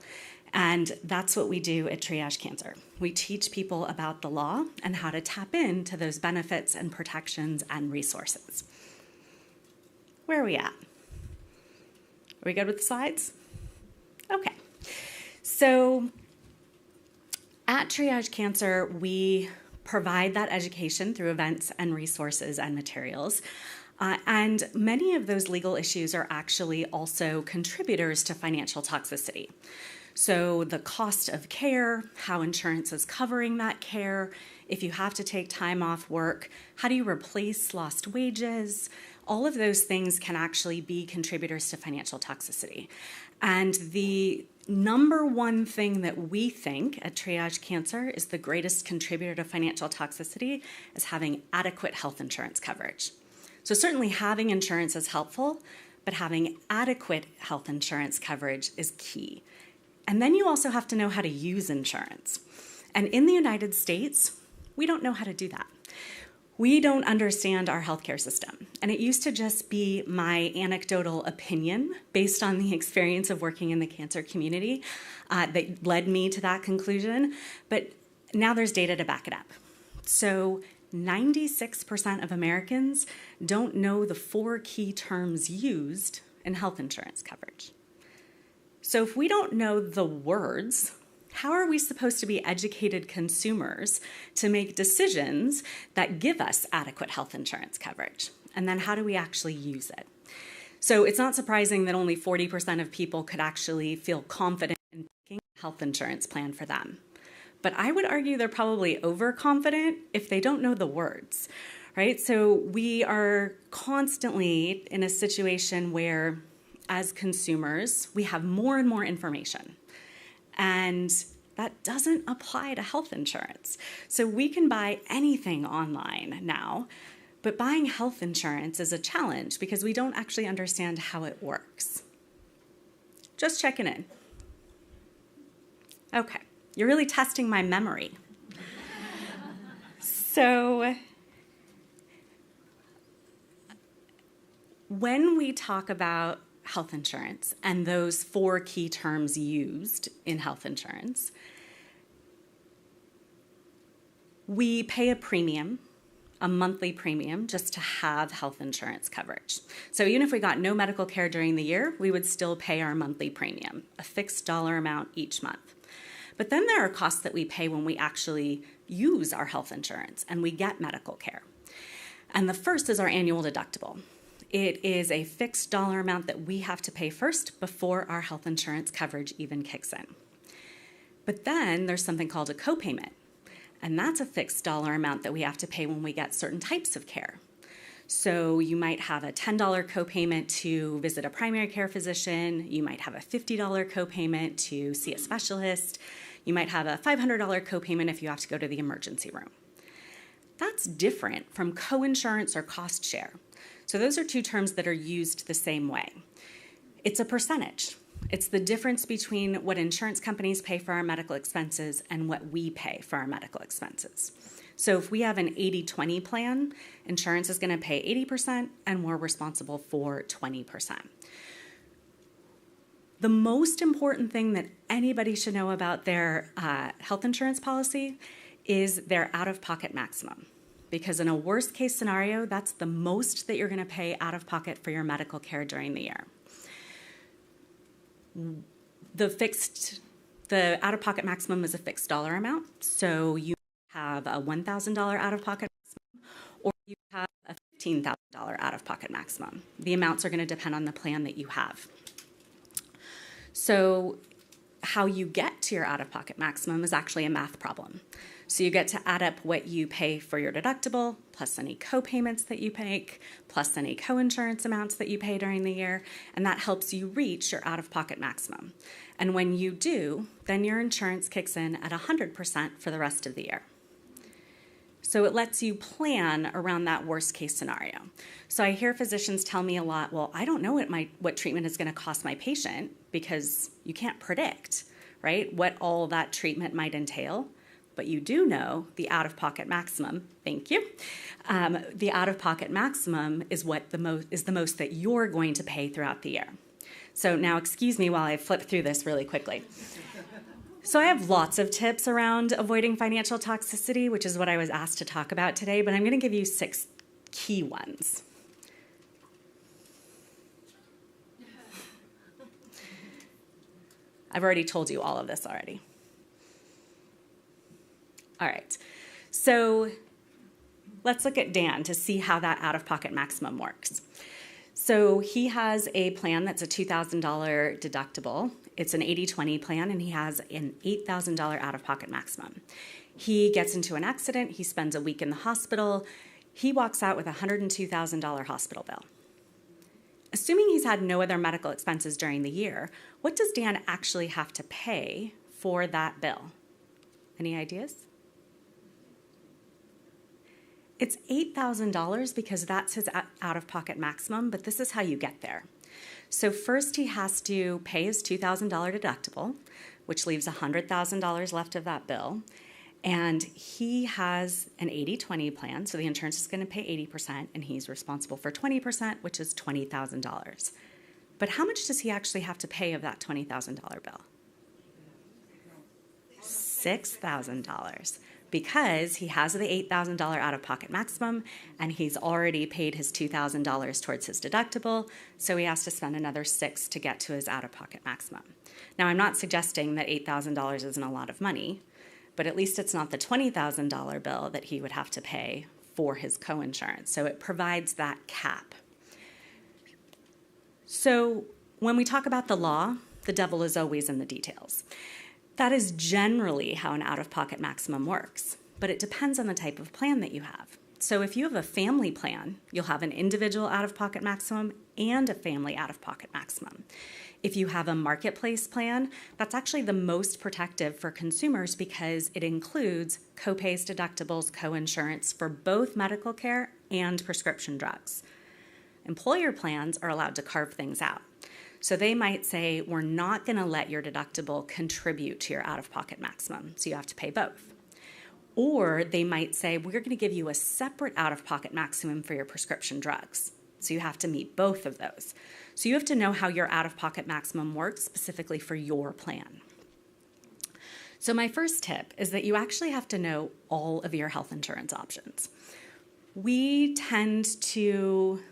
[SPEAKER 2] And that's what we do at Triage Cancer. We teach people about the law and how to tap into those benefits and protections and resources. Where are we at? Are we good with the slides? Okay. So at Triage Cancer, we provide that education through events and resources and materials. And many of those legal issues are actually also contributors to financial toxicity. So the cost of care, how insurance is covering that care, if you have to take time off work, how do you replace lost wages? All of those things can actually be contributors to financial toxicity. And the number one thing that we think at Triage Cancer is the greatest contributor to financial toxicity is having adequate health insurance coverage. So certainly having insurance is helpful, but having adequate health insurance coverage is key. And then you also have to know how to use insurance. And in the United States, we don't know how to do that. We don't understand our healthcare system. And it used to just be my anecdotal opinion based on the experience of working in the cancer community that led me to that conclusion. But now there's data to back it up. So 96% of Americans don't know the 4 key terms used in health insurance coverage. So if we don't know the words, how are we supposed to be educated consumers to make decisions that give us adequate health insurance coverage? And then how do we actually use it? So it's not surprising that only 40% of people could actually feel confident in picking a health insurance plan for them. But I would argue they're probably overconfident if they don't know the words, right? So we are constantly in a situation where, as consumers, we have more and more information. And that doesn't apply to health insurance. So we can buy anything online now, but buying health insurance is a challenge because we don't actually understand how it works. Just checking in. Okay. You're really testing my memory. So when we talk about health insurance and those 4 key terms used in health insurance, we pay a premium, a monthly premium, just to have health insurance coverage. So even if we got no medical care during the year, we would still pay our monthly premium, a fixed dollar amount each month. But then there are costs that we pay when we actually use our health insurance and we get medical care. And the first is our annual deductible. It is a fixed dollar amount that we have to pay first before our health insurance coverage even kicks in. But then there's something called a copayment, and that's a fixed dollar amount that we have to pay when we get certain types of care. So you might have a $10 copayment to visit a primary care physician. You might have a $50 copayment to see a specialist. You might have a $500 copayment if you have to go to the emergency room. That's different from coinsurance or cost share. So those are 2 terms that are used the same way. It's a percentage. It's the difference between what insurance companies pay for our medical expenses and what we pay for our medical expenses. So if we have an 80-20 plan, insurance is going to pay 80% and we're responsible for 20%. The most important thing that anybody should know about their health insurance policy is their out-of-pocket maximum. Because in a worst-case scenario, that's the most that you're going to pay out-of-pocket for your medical care during the year. The out-of-pocket maximum is a fixed dollar amount, so you have a $1,000 out-of-pocket maximum, or you have a $15,000 out-of-pocket maximum. The amounts are going to depend on the plan that you have. So how you get to your out-of-pocket maximum is actually a math problem. So you get to add up what you pay for your deductible, plus any co-payments that you make, plus any co-insurance amounts that you pay during the year, and that helps you reach your out-of-pocket maximum. And when you do, then your insurance kicks in at 100% for the rest of the year. So it lets you plan around that worst case scenario. So I hear physicians tell me a lot, well, I don't know what treatment is going to cost my patient, because you can't predict, right, what all that treatment might entail. But you do know the out-of-pocket maximum. Thank you. The out-of-pocket maximum is the most that you're going to pay throughout the year. So now, excuse me while I flip through this really quickly. So I have lots of tips around avoiding financial toxicity, which is what I was asked to talk about today, but I'm going to give you 6 key ones. I've already told you all of this already. All right, so let's look at Dan to see how that out-of-pocket maximum works. So he has a plan that's a $2,000 deductible. It's an 80-20 plan, and he has an $8,000 out-of-pocket maximum. He gets into an accident. He spends a week in the hospital. He walks out with a $102,000 hospital bill. Assuming he's had no other medical expenses during the year, what does Dan actually have to pay for that bill? Any ideas? It's $8,000 because that's his out-of-pocket maximum, but this is how you get there. So first he has to pay his $2,000 deductible, which leaves $100,000 left of that bill. And he has an 80-20 plan, so the insurance is going to pay 80%, and he's responsible for 20%, which is $20,000. But how much does he actually have to pay of that $20,000 bill? $6,000. Because he has the $8,000 out-of-pocket maximum, and he's already paid his $2,000 towards his deductible, so he has to spend another $6,000 to get to his out-of-pocket maximum. Now, I'm not suggesting that $8,000 isn't a lot of money, but at least it's not the $20,000 bill that he would have to pay for his co-insurance, so it provides that cap. So when we talk about the law, the devil is always in the details. That is generally how an out-of-pocket maximum works, but it depends on the type of plan that you have. So if you have a family plan, you'll have an individual out-of-pocket maximum and a family out-of-pocket maximum. If you have a marketplace plan, that's actually the most protective for consumers because it includes copays, deductibles, co-insurance for both medical care and prescription drugs. Employer plans are allowed to carve things out. So they might say, we're not going to let your deductible contribute to your out-of-pocket maximum, so you have to pay both. Or they might say, we're going to give you a separate out-of-pocket maximum for your prescription drugs, so you have to meet both of those. So you have to know how your out-of-pocket maximum works specifically for your plan. So my first tip is that you actually have to know all of your health insurance options. We tend to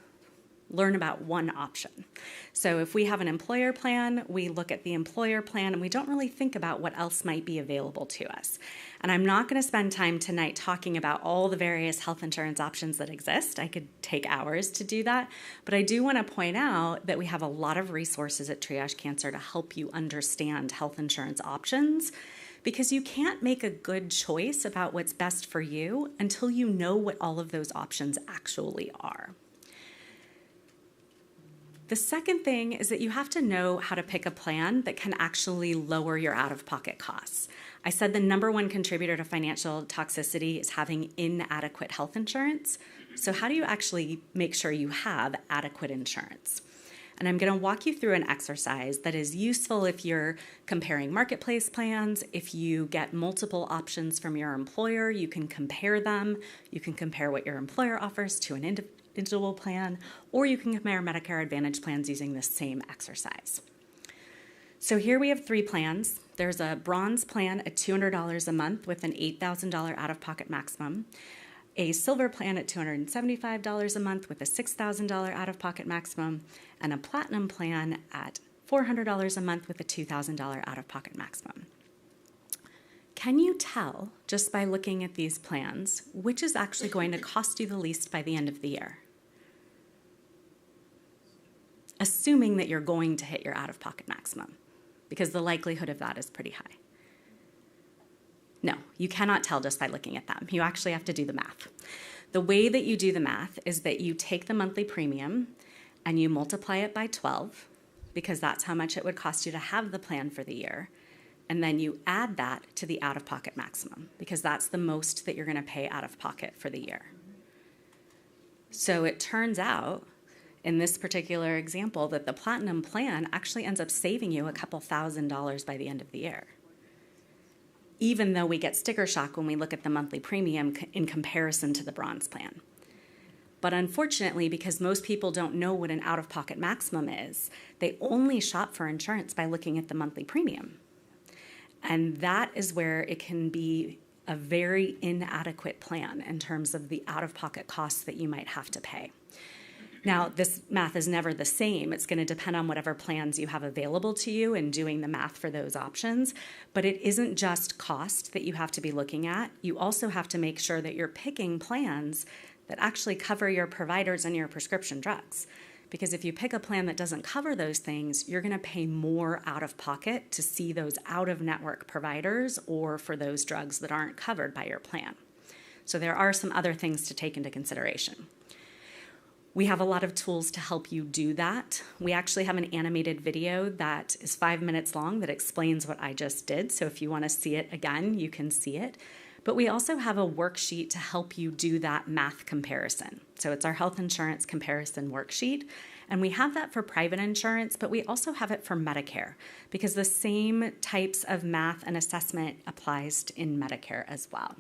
[SPEAKER 2] learn about one option. So if we have an employer plan, we look at the employer plan and we don't really think about what else might be available to us. And I'm not going to spend time tonight talking about all the various health insurance options that exist. I could take hours to do that, but I do want to point out that we have a lot of resources at Triage Cancer to help you understand health insurance options, because you can't make a good choice about what's best for you until you know what all of those options actually are. The second thing is that you have to know how to pick a plan that can actually lower your out-of-pocket costs. I said the number one contributor to financial toxicity is having inadequate health insurance. So how do you actually make sure you have adequate insurance? And I'm going to walk you through an exercise that is useful if you're comparing marketplace plans. If you get multiple options from your employer, you can compare them. You can compare what your employer offers to an individual plan, or you can compare Medicare Advantage plans using this same exercise. So here we have 3 plans. There's a bronze plan at $200 a month with an $8,000 out-of-pocket maximum, a silver plan at $275 a month with a $6,000 out-of-pocket maximum, and a platinum plan at $400 a month with a $2,000 out-of-pocket maximum. Can you tell, just by looking at these plans, which is actually going to cost you the least by the end of the year? Assuming that you're going to hit your out-of-pocket maximum, because the likelihood of that is pretty high. No, you cannot tell just by looking at them. You actually have to do the math. The way that you do the math is that you take the monthly premium and you multiply it by 12, because that's how much it would cost you to have the plan for the year. And then you add that to the out-of-pocket maximum, because that's the most that you're going to pay out of pocket for the year. So it turns out, in this particular example, that the platinum plan actually ends up saving you a couple $1,000s by the end of the year, even though we get sticker shock when we look at the monthly premium in comparison to the bronze plan. But unfortunately, because most people don't know what an out-of-pocket maximum is, they only shop for insurance by looking at the monthly premium. And that is where it can be a very inadequate plan in terms of the out-of-pocket costs that you might have to pay. Now, this math is never the same. It's going to depend on whatever plans you have available to you and doing the math for those options. But it isn't just cost that you have to be looking at. You also have to make sure that you're picking plans that actually cover your providers and your prescription drugs. Because if you pick a plan that doesn't cover those things, you're going to pay more out of pocket to see those out-of-network providers or for those drugs that aren't covered by your plan. So there are some other things to take into consideration. We have a lot of tools to help you do that. We actually have an animated video that is 5 minutes long that explains what I just did. So if you want to see it again, you can see it. But we also have a worksheet to help you do that math comparison. So it's our health insurance comparison worksheet. And we have that for private insurance, but we also have it for Medicare, because the same types of math and assessment applies in Medicare as well.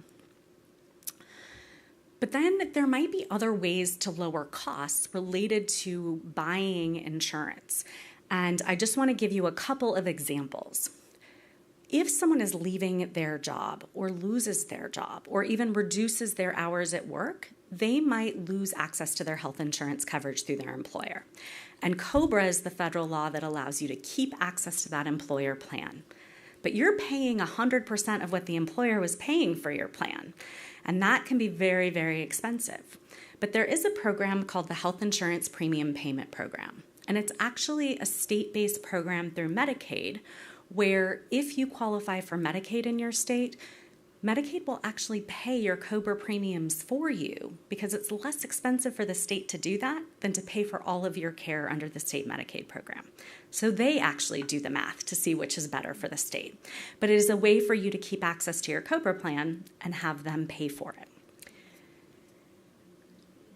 [SPEAKER 2] But then there might be other ways to lower costs related to buying insurance. And I just want to give you a couple of examples. If someone is leaving their job or loses their job or even reduces their hours at work, they might lose access to their health insurance coverage through their employer. And COBRA is the federal law that allows you to keep access to that employer plan. But you're paying 100% of what the employer was paying for your plan. And that can be very, very expensive. But there is a program called the Health Insurance Premium Payment Program. And it's actually a state-based program through Medicaid where if you qualify for Medicaid in your state, Medicaid will actually pay your COBRA premiums for you because it's less expensive for the state to do that than to pay for all of your care under the state Medicaid program. So they actually do the math to see which is better for the state. But it is a way for you to keep access to your COBRA plan and have them pay for it.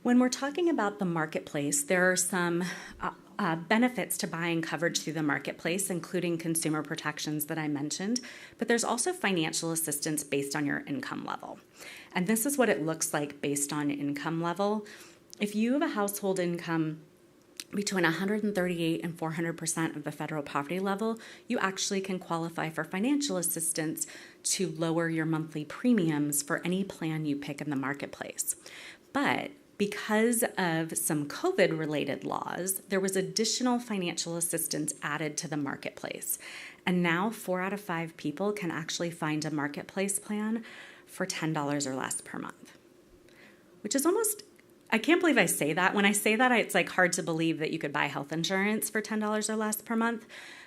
[SPEAKER 2] When we're talking about the marketplace, there are some benefits to buying coverage through the marketplace, including consumer protections that I mentioned, but there's also financial assistance based on your income level. And this is what it looks like based on income level. If you have a household income between 138 and 400% of the federal poverty level, you actually can qualify for financial assistance to lower your monthly premiums for any plan you pick in the marketplace. But because of some COVID-related laws, there was additional financial assistance added to the marketplace. And now 4 out of 5 people can actually find a marketplace plan for $10 or less per month, which is almost, I can't believe I say that. When I say that, it's like hard to believe that you could buy health insurance for $10 or less per month,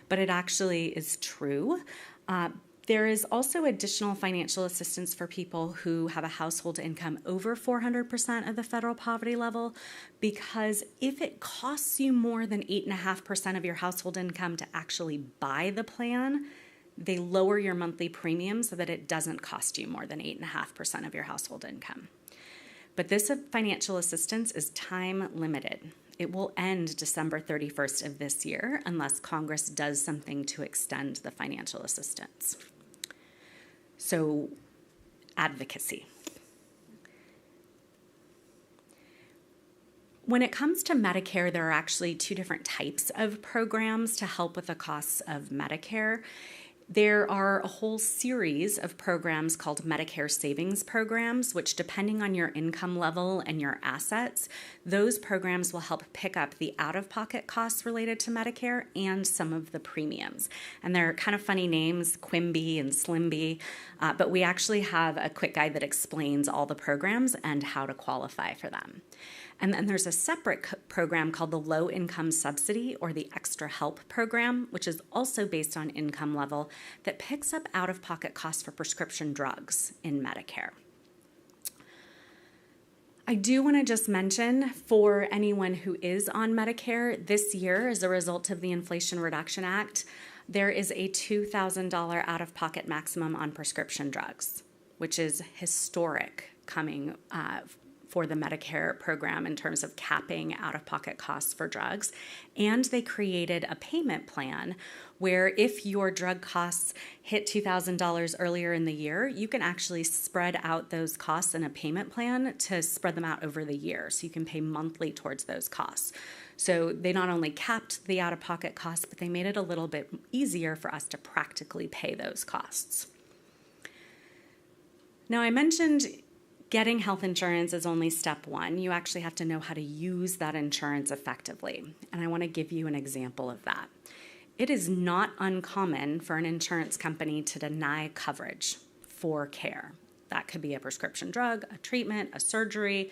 [SPEAKER 2] but it actually is true. There is also additional financial assistance for people who have a household income over 400% of the federal poverty level, because if it costs you more than 8.5% of your household income to actually buy the plan, they lower your monthly premium so that it doesn't cost you more than 8.5% of your household income. But this financial assistance is time limited. it will end December 31st of this year unless Congress does something to extend the financial assistance. So, advocacy. When it comes to Medicare, there are actually two different types of programs to help with the costs of Medicare. There are a whole series of programs called Medicare savings programs, which, depending on your income level and your assets, those programs will help pick up the out-of-pocket costs related to Medicare and some of the premiums. And they're kind of funny names, Quimby and Slimby, but we actually have a quick guide that explains all the programs and how to qualify for them. And then there's a separate program called the Low Income Subsidy or the Extra Help program, which is also based on income level, that picks up out-of-pocket costs for prescription drugs in Medicare. I do want to just mention, for anyone who is on Medicare, this year, as a result of the Inflation Reduction Act, there is a $2,000 out-of-pocket maximum on prescription drugs, which is historic coming for the Medicare program in terms of capping out-of-pocket costs for drugs. And they created a payment plan where if your drug costs hit $2,000 earlier in the year, you can actually spread out those costs in a payment plan to spread them out over the year. So you can pay monthly towards those costs. So they not only capped the out-of-pocket costs, but they made it a little bit easier for us to practically pay those costs. Now, I mentioned getting health insurance is only step one. You actually have to know how to use that insurance effectively. And I want to give you an example of that. It is not uncommon for an insurance company to deny coverage for care. That could be a prescription drug, a treatment, a surgery.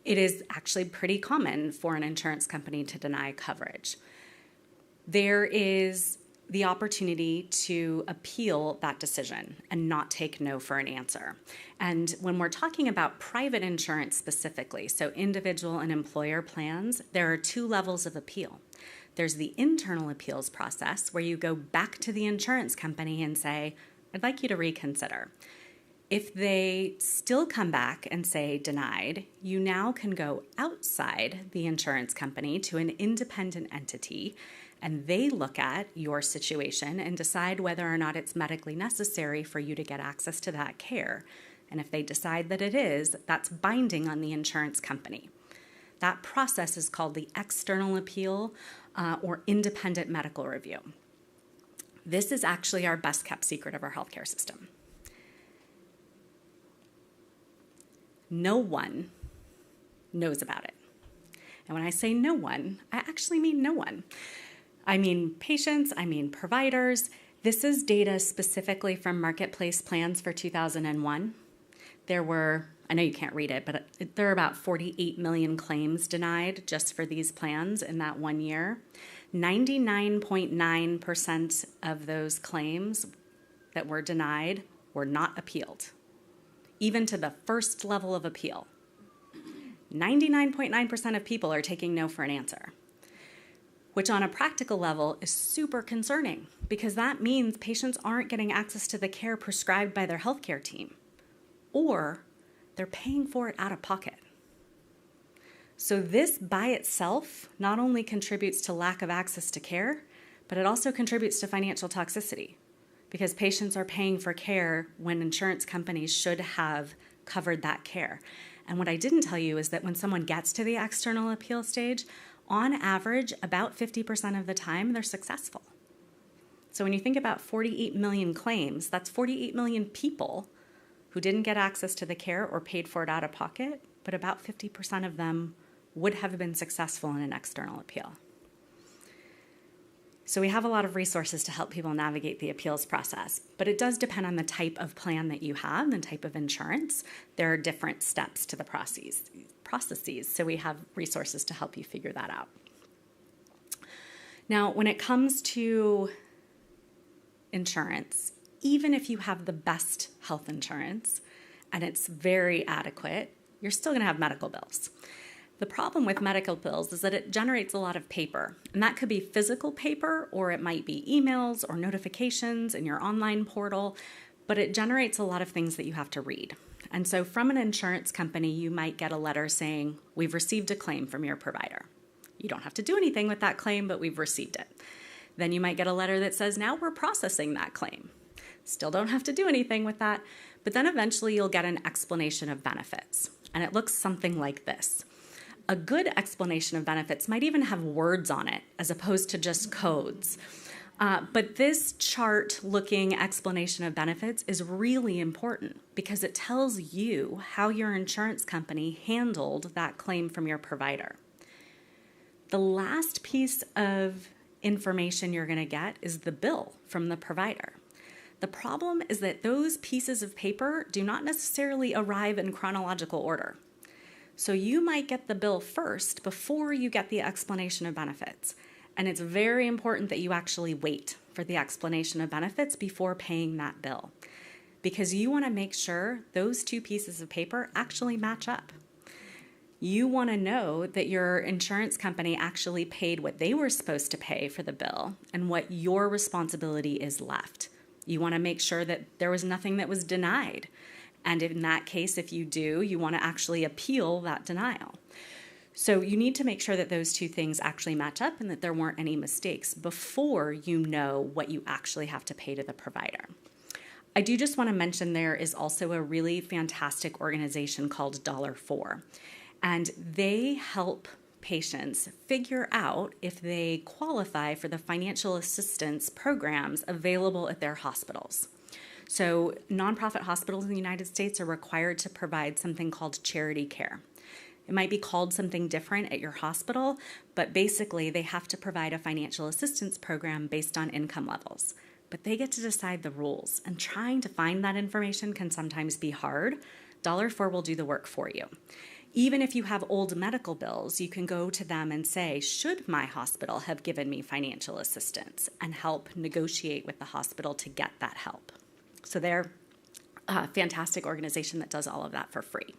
[SPEAKER 2] It is actually pretty common for an insurance company to deny coverage. There is the opportunity to appeal that decision and not take no for an answer. And when we're talking about private insurance specifically, so individual and employer plans, there are two levels of appeal. There's the internal appeals process where you go back to the insurance company and say, I'd like you to reconsider. If they still come back and say denied, you now can go outside the insurance company to an independent entity, and they look at your situation and decide whether or not it's medically necessary for you to get access to that care. And if they decide that it is, that's binding on the insurance company. That process is called the external appeal or independent medical review. This is actually our best kept secret of our healthcare system. No one knows about it. And when I say no one, I actually mean no one. I mean patients, I mean providers. This is data specifically from Marketplace Plans for 2001. There were, I know you can't read it, but there are about 48 million claims denied just for these plans in that 1 year. 99.9% of those claims that were denied were not appealed, even to the first level of appeal. 99.9% of people are taking no for an answer, which on a practical level is super concerning because that means patients aren't getting access to the care prescribed by their healthcare team, or they're paying for it out of pocket. So this by itself not only contributes to lack of access to care, but it also contributes to financial toxicity because patients are paying for care when insurance companies should have covered that care. And what I didn't tell you is that when someone gets to the external appeal stage, on average, about 50% of the time, they're successful. So when you think about 48 million claims, that's 48 million people who didn't get access to the care or paid for it out of pocket, but about 50% of them would have been successful in an external appeal. So we have a lot of resources to help people navigate the appeals process, but it does depend on the type of plan that you have and type of insurance. There are different steps to the processes, so we have resources to help you figure that out. Now, when it comes to insurance, even if you have the best health insurance and it's very adequate, you're still going to have medical bills. The problem with medical bills is that it generates a lot of paper, and that could be physical paper or it might be emails or notifications in your online portal, but it generates a lot of things that you have to read. And so from an insurance company, you might get a letter saying, we've received a claim from your provider. You don't have to do anything with that claim, but we've received it. Then you might get a letter that says, now we're processing that claim. Still don't have to do anything with that, but then eventually you'll get an explanation of benefits, and it looks something like this. A good explanation of benefits might even have words on it as opposed to just codes. But this chart-looking explanation of benefits is really important because it tells you how your insurance company handled that claim from your provider. The last piece of information you're going to get is the bill from the provider. The problem is that those pieces of paper do not necessarily arrive in chronological order. So you might get the bill first before you get the explanation of benefits. And it's very important that you actually wait for the explanation of benefits before paying that bill, because you want to make sure those two pieces of paper actually match up. You want to know that your insurance company actually paid what they were supposed to pay for the bill and what your responsibility is left. You want to make sure that there was nothing that was denied. And in that case, if you do, you want to actually appeal that denial. So you need to make sure that those two things actually match up and that there weren't any mistakes before you know what you actually have to pay to the provider. I do just want to mention there is also a really fantastic organization called $4, and they help patients figure out if they qualify for the financial assistance programs available at their hospitals. So nonprofit hospitals in the United States are required to provide something called charity care. It might be called something different at your hospital, but basically they have to provide a financial assistance program based on income levels. But they get to decide the rules, and trying to find that information can sometimes be hard. $4 will do the work for you. Even if you have old medical bills, you can go to them and say, should my hospital have given me financial assistance, and help negotiate with the hospital to get that help. So they're a fantastic organization that does all of that for free.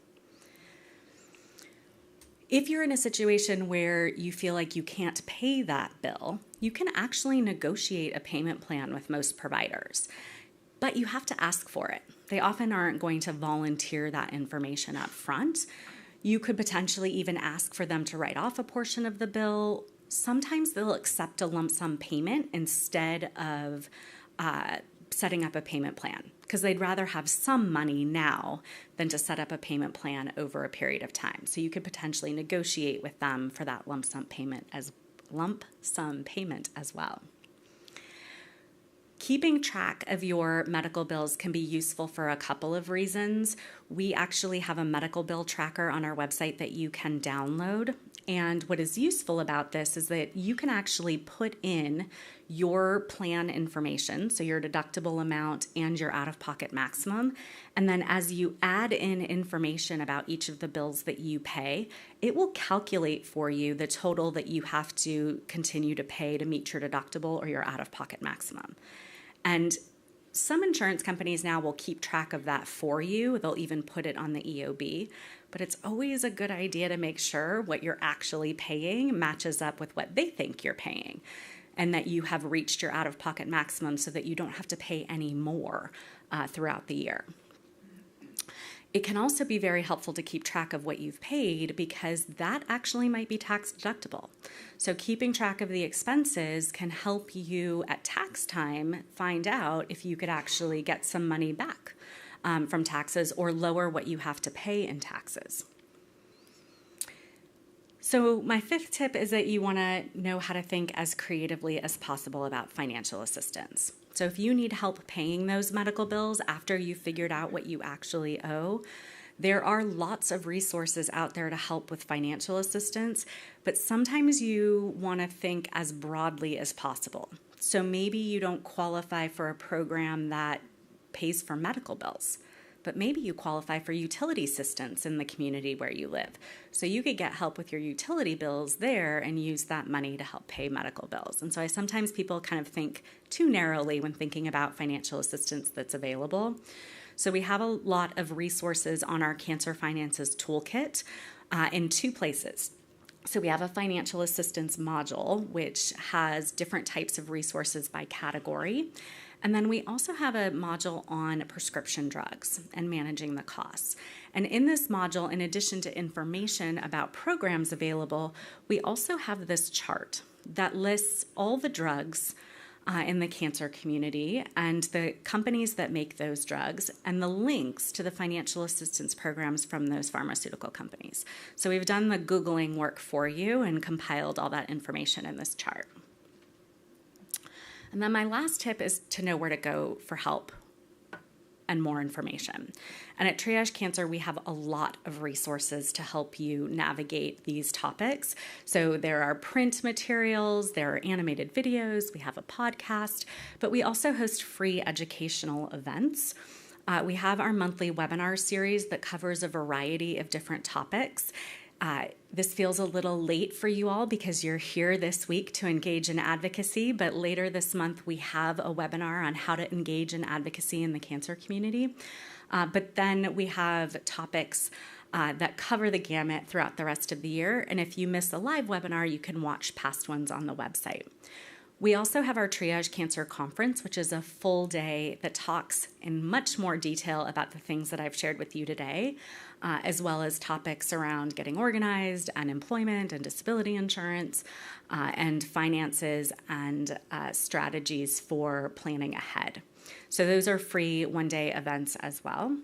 [SPEAKER 2] If you're in a situation where you feel like you can't pay that bill, you can actually negotiate a payment plan with most providers, but you have to ask for it. They often aren't going to volunteer that information up front. You could potentially even ask for them to write off a portion of the bill. Sometimes they'll accept a lump sum payment instead of setting up a payment plan, because they'd rather have some money now than to set up a payment plan over a period of time. So you could potentially negotiate with them for that lump sum payment as well. Keeping track of your medical bills can be useful for a couple of reasons. We actually have a medical bill tracker on our website that you can download. And what is useful about this is that you can actually put in your plan information, so your deductible amount and your out-of-pocket maximum. And then as you add in information about each of the bills that you pay, it will calculate for you the total that you have to continue to pay to meet your deductible or your out-of-pocket maximum. And some insurance companies now will keep track of that for you. They'll even put it on the EOB. But it's always a good idea to make sure what you're actually paying matches up with what they think you're paying, and that you have reached your out-of-pocket maximum so that you don't have to pay any more throughout the year. It can also be very helpful to keep track of what you've paid, because that actually might be tax deductible. So keeping track of the expenses can help you at tax time find out if you could actually get some money back from taxes or lower what you have to pay in taxes. So my fifth tip is that you want to know how to think as creatively as possible about financial assistance. So if you need help paying those medical bills after you've figured out what you actually owe, there are lots of resources out there to help with financial assistance, but sometimes you want to think as broadly as possible. So maybe you don't qualify for a program that pays for medical bills, but maybe you qualify for utility assistance in the community where you live. So you could get help with your utility bills there and use that money to help pay medical bills. And so sometimes people kind of think too narrowly when thinking about financial assistance that's available. So we have a lot of resources on our Cancer Finances Toolkit in two places. So we have a financial assistance module, which has different types of resources by category. And then we also have a module on prescription drugs and managing the costs. And in this module, in addition to information about programs available, we also have this chart that lists all the drugs in the cancer community and the companies that make those drugs and the links to the financial assistance programs from those pharmaceutical companies. So we've done the Googling work for you and compiled all that information in this chart. And then my last tip is to know where to go for help and more information. And at Triage Cancer, we have a lot of resources to help you navigate these topics. So there are print materials, there are animated videos, we have a podcast, but we also host free educational events. We have our monthly webinar series that covers a variety of different topics. This feels a little late for you all because you're here this week to engage in advocacy, but later this month we have a webinar on how to engage in advocacy in the cancer community. But then we have topics that cover the gamut throughout the rest of the year, and if you miss a live webinar, you can watch past ones on the website. We also have our Triage Cancer Conference, which is a full day that talks in much more detail about the things that I've shared with you today, as well as topics around getting organized and employment and disability insurance and finances and strategies for planning ahead. So those are free one-day events as well.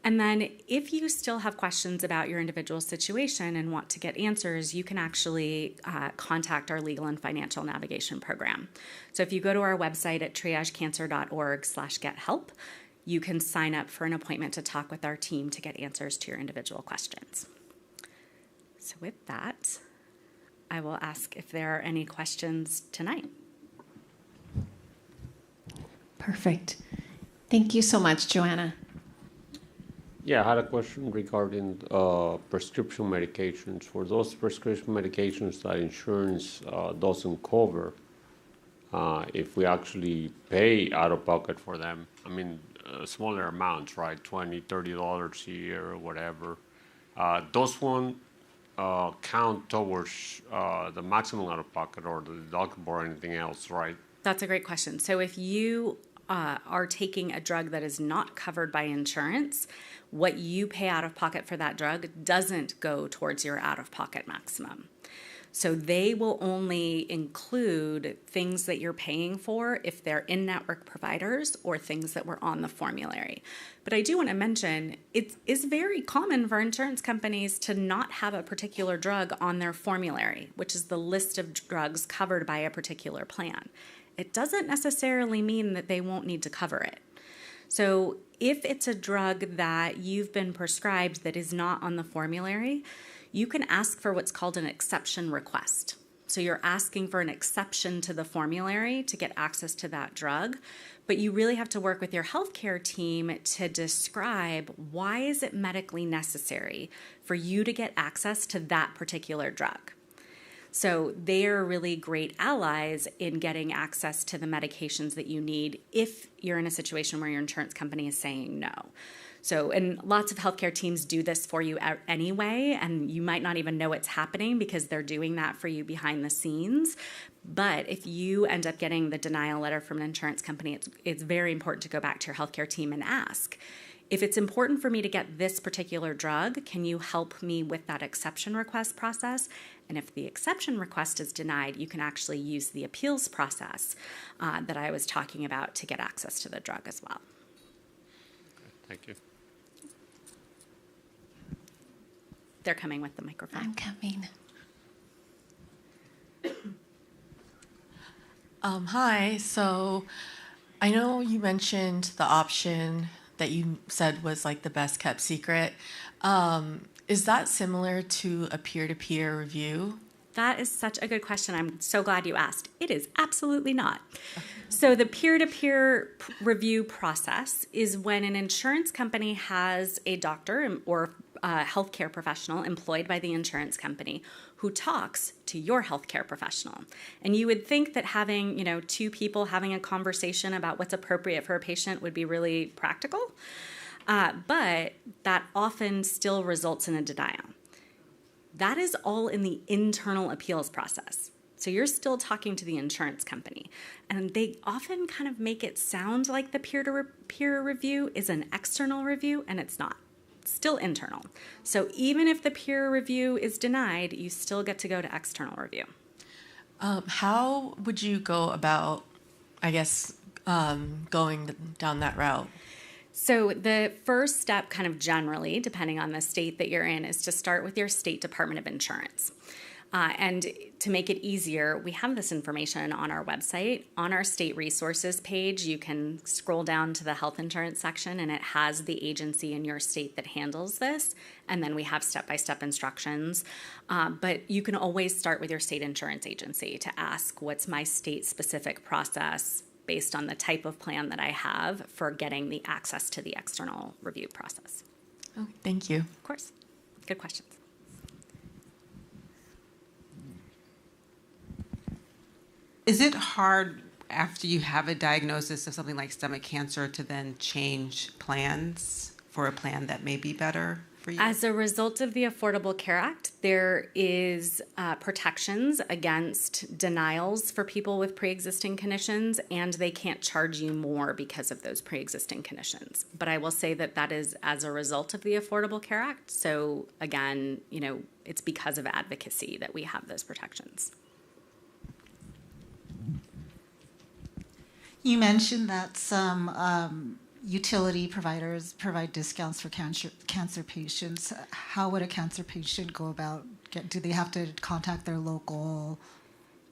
[SPEAKER 2] And then if you still have questions about your individual situation and want to get answers, you can actually contact our legal and financial navigation program. So if you go to our website at triagecancer.org/gethelp, you can sign up for an appointment to talk with our team to get answers to your individual questions. So with that, I will ask if there are any questions tonight.
[SPEAKER 15] Perfect. Thank you so much, Joanna.
[SPEAKER 4] Yeah, I had a question regarding prescription medications. For those prescription medications that insurance doesn't cover, if we actually pay out of pocket for them, I mean, smaller amounts, right? $20, $30 a year or whatever. Those won't count towards the maximum out of pocket or the deductible or anything else, right?
[SPEAKER 2] That's a great question. So if you are taking a drug that is not covered by insurance, what you pay out of pocket for that drug doesn't go towards your out-of-pocket maximum. So they will only include things that you're paying for if they're in-network providers or things that were on the formulary. But I do want to mention, it is very common for insurance companies to not have a particular drug on their formulary, which is the list of drugs covered by a particular plan. It doesn't necessarily mean that they won't need to cover it. So if it's a drug that you've been prescribed that is not on the formulary, you can ask for what's called an exception request. So you're asking for an exception to the formulary to get access to that drug, but you really have to work with your healthcare team to describe why is it medically necessary for you to get access to that particular drug. So they're really great allies in getting access to the medications that you need if you're in a situation where your insurance company is saying no. So, and lots of healthcare teams do this for you anyway, and you might not even know it's happening because they're doing that for you behind the scenes. But if you end up getting the denial letter from an insurance company, it's very important to go back to your healthcare team and ask, if it's important for me to get this particular drug, can you help me with that exception request process? And if the exception request is denied, you can actually use the appeals process that I was talking about to get access to the drug as well.
[SPEAKER 4] Thank you.
[SPEAKER 2] They're coming with the microphone.
[SPEAKER 15] I'm coming.
[SPEAKER 22] Hi, so I know you mentioned the option that you said was like the best kept secret. Is that similar to a peer-to-peer review?
[SPEAKER 2] That is such a good question. I'm so glad you asked. It is absolutely not. So the peer-to-peer review process is when an insurance company has a doctor or a healthcare professional employed by the insurance company who talks to your healthcare professional. And you would think that having, two people having a conversation about what's appropriate for a patient would be really practical, but that often still results in a denial. That is all in the internal appeals process. So you're still talking to the insurance company. And they often kind of make it sound like the peer-to-peer review is an external review, and it's not. It's still internal. So even if the peer review is denied, you still get to go to external review.
[SPEAKER 22] How would you go about, I guess, going down that route?
[SPEAKER 2] So the first step, kind of generally, depending on the state that you're in, is to start with your state Department of Insurance. And to make it easier, we have this information on our website. On our state resources page, you can scroll down to the health insurance section, and it has the agency in your state that handles this. And then we have step-by-step instructions. But you can always start with your state insurance agency to ask, what's my state-specific process based on the type of plan that I have for getting the access to the external review process.
[SPEAKER 22] Oh, thank you.
[SPEAKER 2] Of course. Good questions.
[SPEAKER 5] Is it hard after you have a diagnosis of something like stomach cancer to then change plans for a plan that may be better for you?
[SPEAKER 2] As a result of the Affordable Care Act, there is protections against denials for people with pre-existing conditions, and they can't charge you more because of those pre-existing conditions. But I will say that that is as a result of the Affordable Care Act. So again, it's because of advocacy that we have those protections.
[SPEAKER 6] You mentioned that some utility providers provide discounts for cancer patients. How would a cancer patient go about? Do they have to contact their local?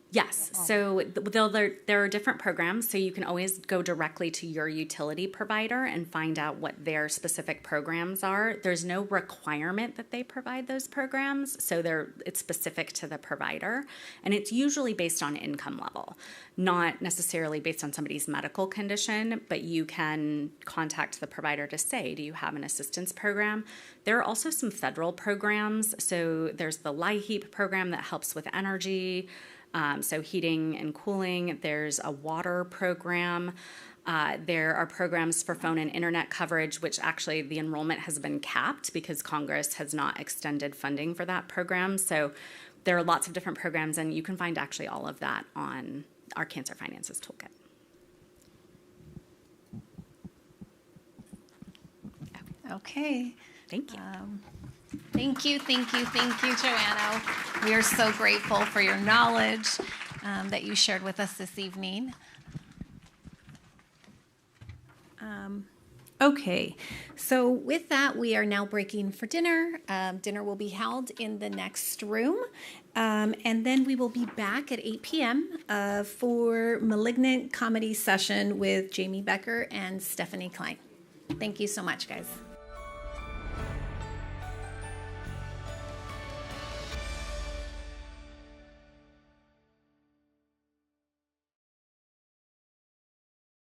[SPEAKER 2] Yes. So there are different programs. So you can always go directly to your utility provider and find out what their specific programs are. There's no requirement that they provide those programs. So it's specific to the provider. And it's usually based on income level, not necessarily based on somebody's medical condition, but you can contact the provider to say, do you have an assistance program? There are also some federal programs. So there's the LIHEAP program that helps with energy. So heating and cooling. There's a water program. There are programs for phone and internet coverage, which actually the enrollment has been capped because Congress has not extended funding for that program. So there are lots of different programs, and you can find actually all of that on our Cancer Finances Toolkit.
[SPEAKER 21] Okay.
[SPEAKER 2] Thank you.
[SPEAKER 21] Thank you, Joanna. We are so grateful for your knowledge that you shared with us this evening. Okay, so with that, we are now breaking for dinner. Dinner will be held in the next room, and then we will be back at 8 p.m. For Malignant Comedy Session with Jamie Becker and Stephanie Klein. Thank you so much, guys.